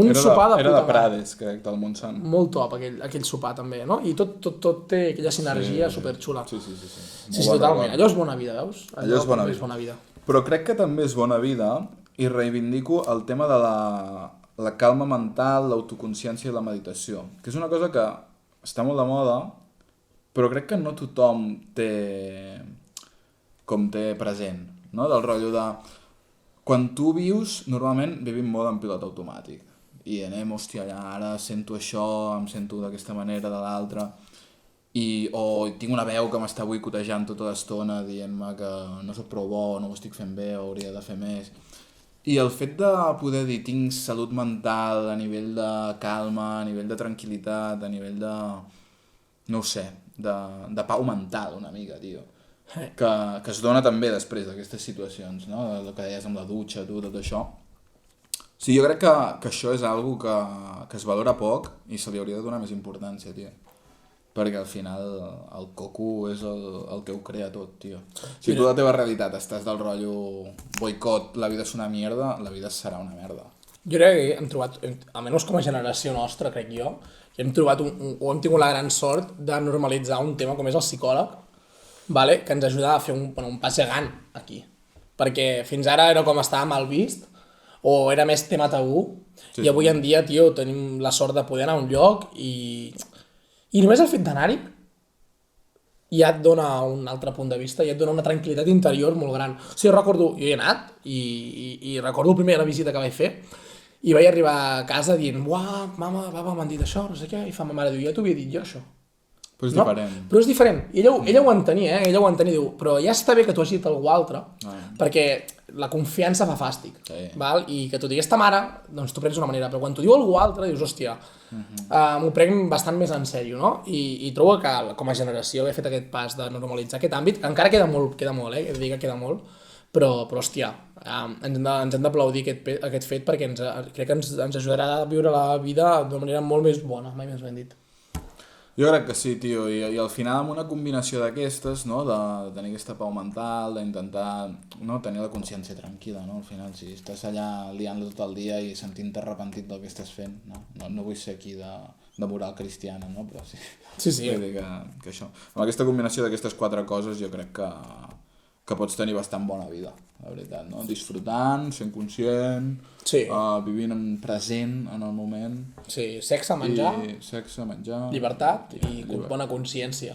Un sopar de
Era
puta
de Prades, crec, del Montsant.
molt top aquell sopar també, no? I tot té aquella sinergia superxula.
Sí.
Sí, totalment. Allò és bona vida, veus?
Allò és bona
també
vida.
És bona vida.
Però crec que també és bona vida i reivindico el tema de la calma mental, l'autoconsciència i la meditació, que és una cosa que està molt de moda, però crec que no tothom té present, no? Del rotllo de... Quan tu vius, normalment vivim molt en pilot automàtic. I anem, hòstia, ara sento això, em sento d'aquesta manera, de l'altra, o tinc una veu que m'està boicotejant tota l'estona dient-me que no soc prou bo, no ho estic fent bé, hauria de fer més. I el fet de poder dir tinc salut mental a nivell de calma, a nivell de tranquil·litat, a nivell de... no ho sé, de pau mental una mica, tio. Que es dona també després d'aquestes situacions, no? El que deies amb la dutxa, tot això. Sí, jo crec que això és algo que es valora poc i se li hauria de donar més importància, tio. Perquè al final el coco és el que ho crea tot, tio. Si tu la teva realitat estàs del rotllo boicot, la vida és una mierda, la vida serà una merda.
Jo crec que hem trobat, almenys com a generació nostra, crec jo, que hem trobat o hem tingut la gran sort de normalitzar un tema com és el psicòleg, vale? Que ens ajuda a fer un pas gegant aquí. Perquè fins ara era com estava mal vist, o era més tema tabú, i avui en dia, tio, tenim la sort de poder anar a un lloc i només el fet d'anar-hi ja et dona un altre punt de vista, ja et dona una tranquil·litat interior molt gran. O sigui, jo he anat i recordo la primera visita que vaig fer i vaig arribar a casa dient uah, mama, papa, m'han dit això, no sé què, i fa ma mare, diu, ja t'ho havia dit jo, això.
Però és
No?
diferent.
Però és diferent. I ella ho entenia, ella ho entenia, diu, però ja està bé que t'ho hagi dit algú altre, perquè la confiança fa fàstic, val? I que t'ho digués ta mare, doncs t'ho prens d'una manera, però quan t'ho diu algú altre, dius, hòstia, m'ho prenc bastant més en sèrio, no? I trobo que com a generació he fet aquest pas de normalitzar aquest àmbit, encara queda molt, he de dir que queda molt, però hòstia, ens hem d'aplaudir aquest fet perquè crec que ens ajudarà a viure la vida d'una manera molt més bona, mai més ben dit.
Jo crec que sí, tio, i al final amb una combinació d'aquestes, no? De tenir aquesta pau mental, d'intentar tenir la consciència tranquil·la, no? Al final, si estàs allà liant-lo tot el dia i sentint-te arrepentit del que estàs fent, no vull ser aquí de moral cristiana, no? Però sí.
Sí.
Vull dir que això. Amb aquesta combinació d'aquestes 4 coses jo crec que pots tenir bastant bona vida, la veritat, no? Disfrutant, sent conscient, vivint en present en el moment.
Sí, sexe, menjar,
Sexe, menjar...
llibertat i bona consciència.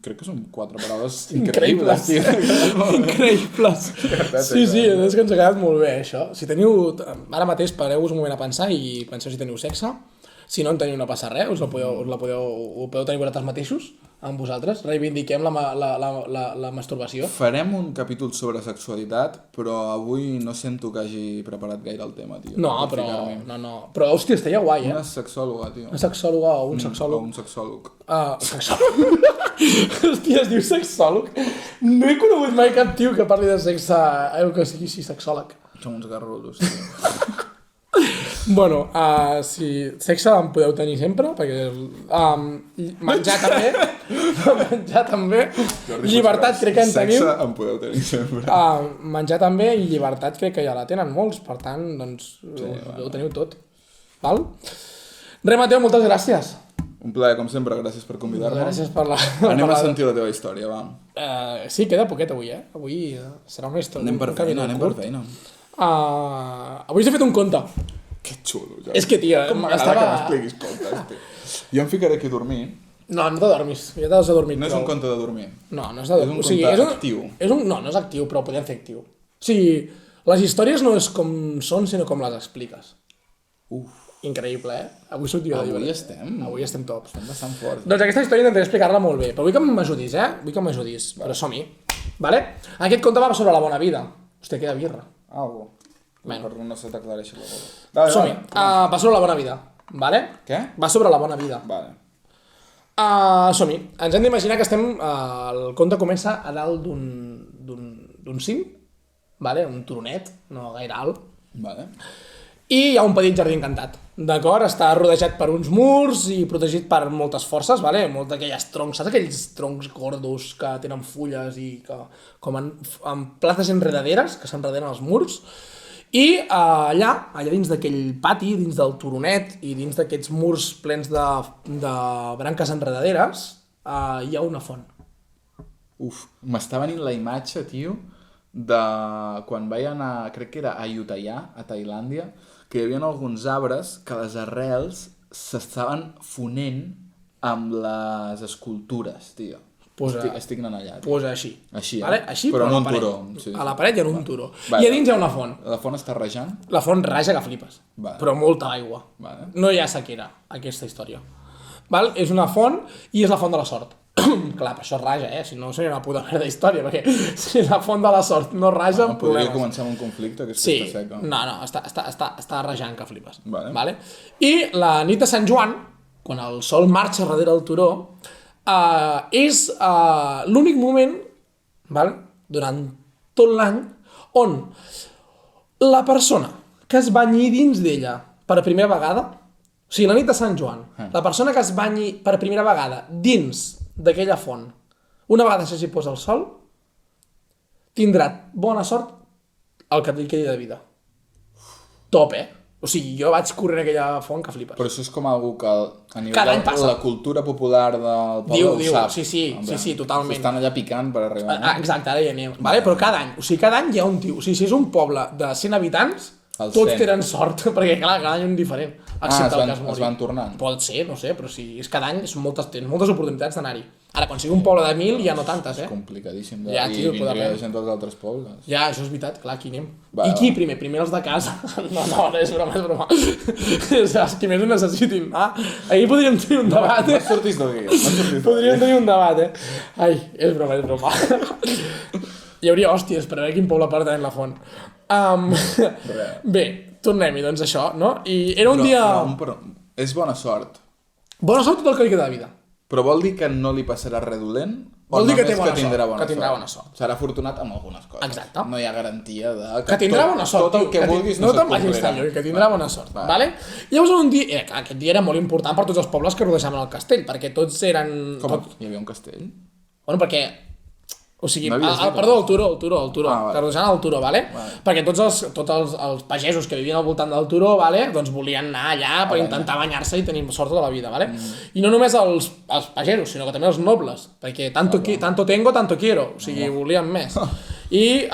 Crec que són 4 paraules
Increïbles. Increïbles. Sí, és que ens ha quedat molt bé, això. Si teniu, ara mateix pareu-vos un moment a pensar i penseu si teniu sexe. Si no en teniu no passa res, ho podeu tenir vosaltres mateixos, amb vosaltres. Reivindiquem la masturbació.
Farem un capítol sobre sexualitat, però avui no sento que hagi preparat gaire el tema, tio.
No, però hòstia, estaria guai,
Una sexòloga, tio.
Una sexòloga o un sexòleg.
O un sexòleg.
Sexòleg? Hòstia, es diu sexòleg? No he conegut mai cap tio que parli de sexe que sigui així sexòleg.
Som uns garrulos, tio.
Bueno, si sexe en podeu tenir sempre, perquè menjar també, llibertat crec que en tenim.
Sexe en podeu tenir sempre.
Menjar també i llibertat crec que ja la tenen molts, per tant, doncs ho teniu tot. Val? Re, Mateu, moltes gràcies.
Un plaer, com sempre, gràcies per convidar-me.
Gràcies per la...
Anem a sentir la teva història, va.
Sí, queda poquet avui, Avui serà una història.
Anem per feina.
Avui s'ha fet un conte.
Que xulo, ja.
És que, tia,
Com m'agrada
estava...
que m'expliquis contes, tio. Jo em ficaré aquí a dormir.
No t'adormis, ja t'has adormit.
No és un conte de dormir.
No és de dormir.
És un conte actiu.
No és actiu, però podem fer actiu. O sigui, les històries no és com són, sinó com les expliques. Increïble, Avui soc jo.
Avui estem
tops.
Estem bastant forts.
Doncs aquesta història intentaré explicar-la molt bé, però vull que m'ajudis, Vull que m'ajudis, però som-hi. Vale? Aquest conte va sobre la bona vida. Hòstia, queda birra.
Algo.
Bueno.
Per no se t'aclareixi la bola.
Som-hi. Va sobre la bona vida. Vale?
Què?
Va sobre la bona vida.
Vale.
Som-hi. Ens hem d'imaginar que estem... el conte comença a dalt d'un cim, vale? Un turonet, no gaire alt.
Vale.
I hi ha un petit jardí encantat, d'acord? Està rodejat per uns murs i protegit per moltes forces, vale? Molt d'aquelles troncs, saps aquells troncs gordos que tenen fulles i que com en places enredaderes, que s'enrederen als murs? I allà dins d'aquell pati, dins del turonet i dins d'aquests murs plens de branques enredaderes, hi ha una font.
M'està venint la imatge, tio, de quan vaig anar, crec que era a Ayutthaya, a Tailàndia, que hi havia alguns arbres que les arrels s'estaven fonent amb les escultures, tio. Estic anant allà.
Pues així.
Així,
vale? Així,
però en un
paret.
turó. Sí.
A la paret i en un turó.
Vale.
I a dins hi ha una font.
La font està rajant?
La font raja que flipes.
Vale.
Però molta aigua.
Vale.
No hi ha sequera, aquesta història. Val? És una font i és la font de la sort. Clar, per això raja, si no seria una puta merda d'història, perquè si la font de la sort no raja,
No podria començar amb un conflicte que
sí,
està seca.
no, està rajant que flipes.
Vale.
I la nit de Sant Joan, quan el sol marxa darrere el turó, és l'únic moment, durant tot l'any, on la persona que es banyi dins d'ella per primera vegada, o sigui, la nit de Sant Joan, la persona que es banyi per primera vegada dins d'aquella font, una vegada s'hagi posat el sol, tindrà bona sort el que li quedi de vida. Top, O sigui, jo vaig corrent a aquella font que flipes.
Però això és com algú que a nivell
Cada any
de
passa.
la cultura popular del poble
Diu,
ho sap.
sí, totalment.
Estan allà picant per arribar.
Exacte, ara hi anem. Vale? Però cada any hi ha un tio. O sigui, si és un poble de 100 habitants,
Els
tots
100.
tenen sort, perquè clar, cada any un diferent. Excepte el que es mori.
es van tornant.
Pot ser, no sé, però si és cada any, tens moltes oportunitats d'anar-hi. Ara, quan sigui un poble de 1.000, ja no tantes,
Complicadíssim.
Ja, tio,
I vindria
totalment.
gent dels altres pobles.
Ja, això és veritat, clar, aquí anem.
Va,
I qui primer? Primer els de casa? No, és broma. Els qui més ho necessitin. Ahir podríem tenir un debat,
No et sortis del guia.
Podríem tenir un debat, Ai, és broma. Hi hauria hòsties per veure quin poble pertany la font. Bé, tornem-hi, doncs això, no? I era un dia...
Però és bona sort.
Bona sort tot el que li queda de vida.
Però vol dir que no li passarà res dolent?
Vol dir que té bona
tindrà
sort, que tindrà bona sort.
Serà afortunat amb algunes coses.
Exacte.
No hi ha garantia de...
Que tindrà bona sort.
Tot el que vulguis
no
se't
te'n vagis
complirà.
tan lluny, que tindrà bona sort. Vale? Llavors en un dia... Aquest dia era molt important per tots els pobles que rodejaven el castell, perquè tots eren...
Com? Hi havia un castell?
Bueno, perquè... O sigui,
No havies dit,
perdó, el turó,
vale.
que rodejaven el turó, vale? Perquè tots els pagesos que vivien al voltant del turó, vale? Doncs volien anar allà per intentar banyar-se i tenir sort tota la vida, vale? I no només els pagesos, sinó que també els nobles, perquè tanto tengo, tanto quiero, o sigui, volien més. I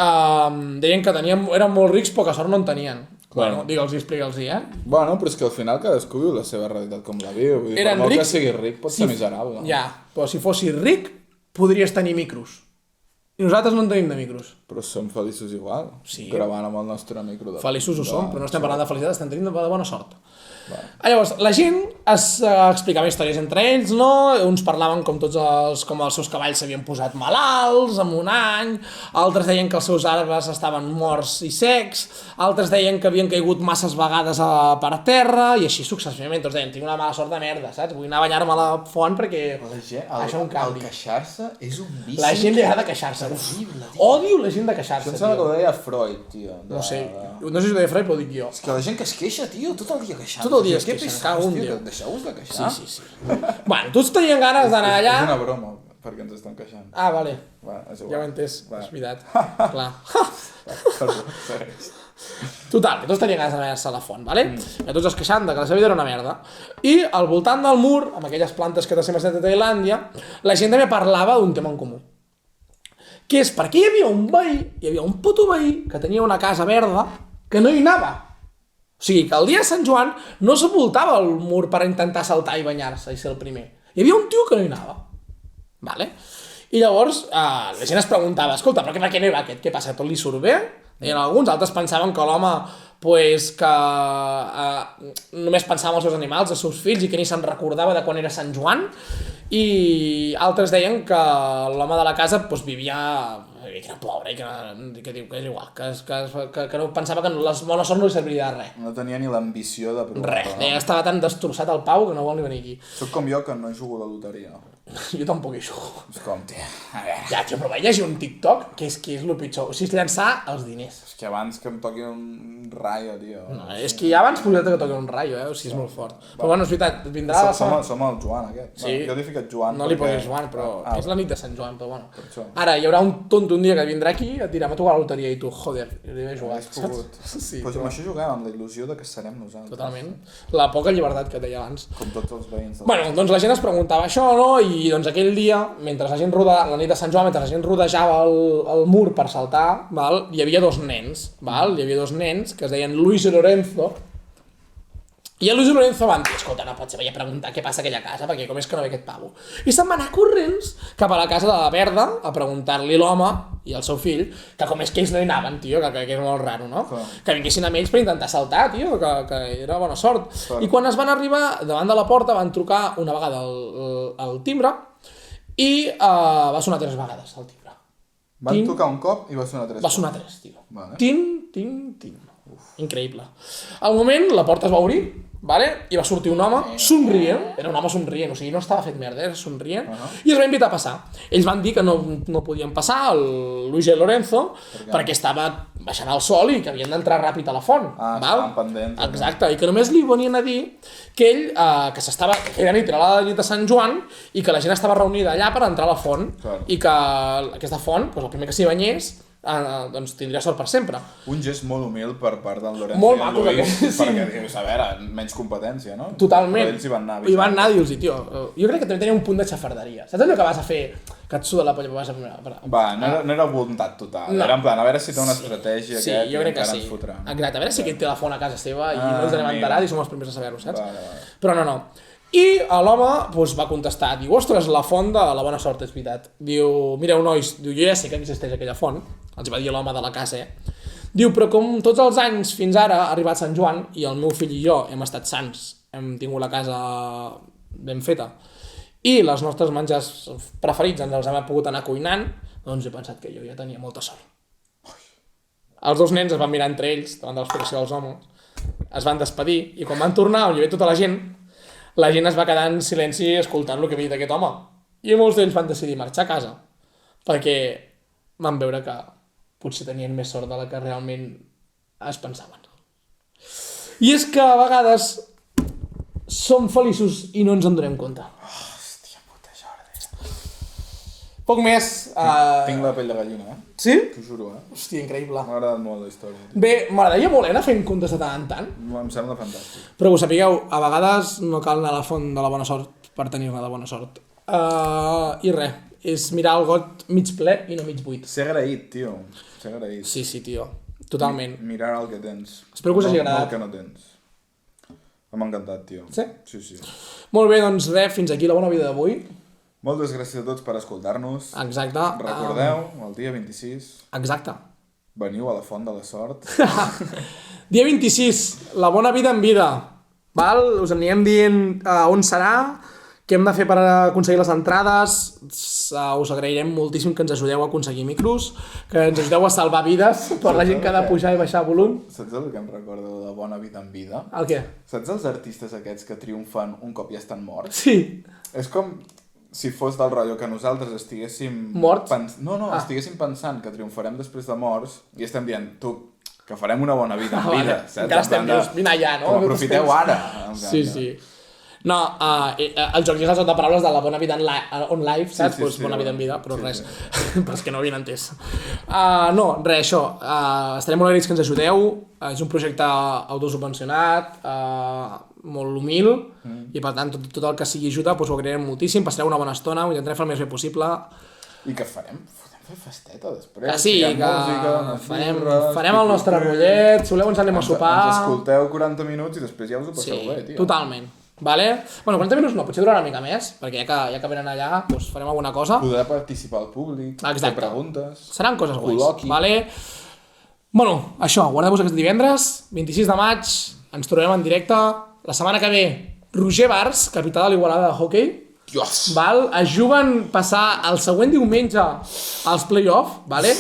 deien que eren molt rics, poca sort no en tenien. Bueno, digue'ls i explica'ls,
Bueno, però és que al final cadascú viu la seva realitat com la viu. Vull dir, per molt que sigui ric, pot ser miserable.
Ja, però si fossis ric, podries tenir micros. I nosaltres no en tenim de micros.
Però som feliços igual,
Sí.
gravant amb el nostre micro.
Feliços ho som, però no estem parlant de felicitat, estem tenint de bona sort. Llavors, la gent es explicava històries entre ells, no? Uns parlaven com els seus cavalls s'havien posat malalts en un any, altres deien que els seus arbres estaven morts i secs, altres deien que havien caigut masses vegades per terra, i així successivament. Tots deien, tinc una mala sort de merda, saps? Vull anar a banyar-me a la font perquè això un canvi.
El queixar-se és un vici.
La gent li agrada queixar-se. Odio la gent de queixar-se,
Em sembla que
tio.
ho deia Freud, tio.
No sé si ho deia Freud, però ho dic jo.
És que la gent que es queixa, tio, tot el dia queixant.
Tot el dia es queixen, cago en Déu.
Deixeu-vos de queixar.
Sí. Bueno, tots tenien ganes d'anar allà...
És una broma, perquè ens estan queixant.
Vale.
Va, és igual.
Ja ho he entès,
Va.
és veritat. Clar.
Perdó, segueix.
Total, que tots tenien ganes d'anar-se a la font, vale? I tots es queixant de que la seva vida era una merda. I al voltant del mur, amb aquelles plantes que sempre estan a Tailàndia, la gent també parlava d'un tema en comú. Que és perquè hi havia un puto veí, que tenia una casa verda, que no hi anava. O sigui, que el dia de Sant Joan no s'avoltava el mur per intentar saltar i banyar-se i ser el primer. Hi havia un tio que no hi anava. Vale? I llavors la gent es preguntava, escolta, però per què no hi va aquest? Què passa, tot li surt bé? Deien alguns, altres pensaven que l'home pues, que només pensava en els seus animals, els seus fills, i que ni se'n recordava de quan era Sant Joan, i altres deien que l'home de la casa pues, vivia que era pobre i que diu que és igual, que no pensava que la bona sort no li serviria de res.
No tenia ni l'ambició de provar.
Res, estava tan destrossat el Pau que no vol ni venir aquí.
Soc com jo, que no he jugat a la loteria.
Jo tampoc hi jugo.
És com, tia, a veure...
Ja, tio, però vaig llegir un TikTok que és el pitjor. O sigui, és llançar els diners.
És que abans que em toqui un raio, tio.
No, és que ja abans podria que toqui un raio, o sigui, és molt fort. Però bueno, és veritat, vindrà la setmana...
Som el Joan, aquest.
Sí.
Jo t'he ficat Joan.
No li posis Joan, però és la nit de Sant Joan, però bueno.
Per això.
Ara, hi haurà un tonto un dia que vindrà aquí i et dirà, m'ha tocat la loteria, i tu, joder, jo li he jugat,
pogut.
Sí,
Però amb això juguem amb la il·lusió de que serem nosaltres.
totalment. La poca llibertat que deia abans.
Com tots els veïns.
Bueno, doncs la gent es preguntava això, no? I doncs aquell dia, mentre la gent la nit de Sant Joan, mentre la gent rodejava el mur per saltar, val? Hi havia dos nens, val? Hi havia dos nens que es deien Luis i Lorenzo, i el Luis i Lorenzo van dir, escolta, no pot ser, vaig a preguntar què passa a aquella casa, perquè com és que no ve aquest pavo. I se'n va anar corrents cap a la casa de la Verda a preguntar-li l'home i el seu fill, que com és que ells no hi anaven, tio, que és molt raro, no?
Clar.
Que vinguessin amb ells per intentar saltar, tio, que era bona sort. Clar. I quan es van arribar davant de la porta van trucar una vegada al timbre i va sonar 3 vegades el timbre.
Van tocar un cop i va sonar 3
Va sonar 3, tio.
Vale.
Tin, tin, tin. Increïble. Al moment la porta es va obrir, vale? I va sortir un home somrient, era un home somrient, o sigui, no estava fet merda, era somrient, i es va invitar a passar. Ells van dir que no podien passar, el Luis i el Lorenzo, perquè estava baixant el sol i que havien d'entrar ràpid a la font.
Ah,
val?
estaven pendents.
Exacte, i que només li venien a dir que ell, que aquella nit era la nit de Sant Joan i que la gent estava reunida allà per entrar a la font,
Clar.
i que aquesta font, doncs, el primer que s'hi banyés, doncs tindria sort per sempre.
Un gest molt humil per part del Lorenzo
Molt
i el
maco,
Luis,
sí.
perquè dius, a veure, menys competència, no?
Totalment.
Però ells hi van anar.
I van anar a dir-los, tio, jo crec que també tenia un punt de xafarderia. Saps allò que vas a fer, que et suda la polla, vas a...
Va, no era voluntat total.
No.
Era en plan, a veure si té una estratègia
Sí,
aquest
jo
i
crec que
encara
sí.
ens fotrà.
Exacte, a veure si aquest té la font a casa seva i no ens anem a enterar i som els primers a saber-ho, saps?
Vale.
Però no. I l'home doncs, va contestar, diu, ostres, la font de la bona sort, és veritat. Diu, mireu nois, diu, jo ja sé que existeix aquella font, els va dir l'home de la casa, Diu, però com tots els anys fins ara ha arribat Sant Joan i el meu fill i jo hem estat sants, hem tingut la casa ben feta, i les nostres menjars preferits ens els hem pogut anar cuinant, doncs he pensat que jo ja tenia molta sort. Els dos nens es van mirar entre ells, davant de l'exposició dels homes, es van despedir, i quan van tornar, on hi havia tota la gent es va quedar en silenci escoltant el que havia dit aquest home. I molts d'ells van decidir marxar a casa, perquè van veure que potser tenien més sort de la que realment es pensaven. I és que a vegades som feliços i no ens en donem compte.
Hòstia puta, Jordi.
Poc més.
Tinc la pell de gallina,
Sí?
T'ho juro,
Hòstia, increïble.
M'ha agradat molt la història.
Bé, m'agradaria molt anar fent contes de tant en tant,
Em sembla fantàstic.
però que ho sapigueu, a vegades no cal anar a la font de la bona sort per tenir-ne de bona sort. I res, és mirar el got mig ple i no mig buit.
Ser agraït, tio. Ser agraït.
Sí, tio, totalment.
Mirar el que tens.
Espero que us hagi
No
agradat.
el que no tens. M'ha encantat, tio.
Sí?
Sí, sí.
Molt bé, doncs res, fins aquí la bona vida d'avui.
Moltes gràcies a tots per escoltar-nos.
Exacte.
Recordeu, el dia 26,
Exacte.
veniu a la Font de la Sort.
Dia 26, la bona vida en vida. Val? Us anirem dient on serà, què hem de fer per aconseguir les entrades. Us agrairem moltíssim que ens ajudeu a aconseguir micros, que ens ajudeu a salvar vides per la gent que ha de pujar i baixar volum.
Saps el que em recorda de la bona vida en vida?
El què?
Saps els artistes aquests que triomfen un cop ja estan morts?
Sí.
És com si fos del rotllo que nosaltres estiguéssim...
Morts?
Estiguéssim pensant que triomfarem després de morts i estem dient, tu, que farem una bona vida en
Vale.
vida, saps?
Encara estem
En plan de-
vius, vine allà, no?
Que aprofiteu ara. En plan
Sí,
de-
sí. No, el joc és el joc de paraules de la bona vida on live, saps?
Sí,
Pues bona vida en vida, però
sí,
res.
sí.
Però és que no ho havien entès. No, res, això. Estarem molt agraïts que ens ajudeu. És un projecte autosubvencionat, molt humil, i per tant tot el que sigui ajuda doncs ho agrairem moltíssim. Passareu una bona estona, ho intentarem fer el més bé possible.
I què farem? Fotem Fer festeta després.
Que sí,
fiquem
que
música, unes birres,
farem el nostre rotllet, si voleu ens anem a sopar...
Ens escolteu 40 minuts i després ja us ho passeu
Sí,
bé, tio.
totalment. Vale? Bueno, 40 minuts no, potser durarà una mica més, perquè ja que venen allà, doncs farem alguna cosa.
Podrà participar al públic, fer
Exacte.
preguntes...
Seran coses guais,
Col·loqui.
vale? Bueno, això, guardeu-vos aquest divendres, 26 de maig, ens trobem en directe. La setmana que ve, Roger Bars, capità de l'Igualada de hockey,
Dios!
val? Es juguen passar el següent diumenge als play-off, vale?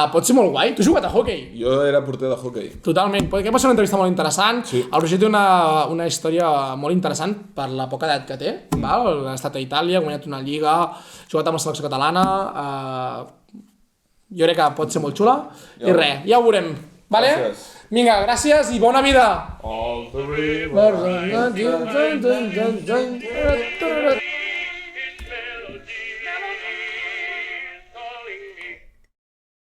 Pot ser molt guai. Tu has jugat a hockey?
Jo era porter de hockey.
Totalment. Perquè va ser una entrevista molt interessant.
Sí.
El Roger té una història molt interessant per la poca edat que té. Val? Ha estat a Itàlia, ha guanyat una lliga, ha jugat amb la selecció catalana. Jo crec que pot ser molt xula. I res, ja ho veurem. Vale?
Gràcies.
Vinga, gràcies i bona vida!
All the river.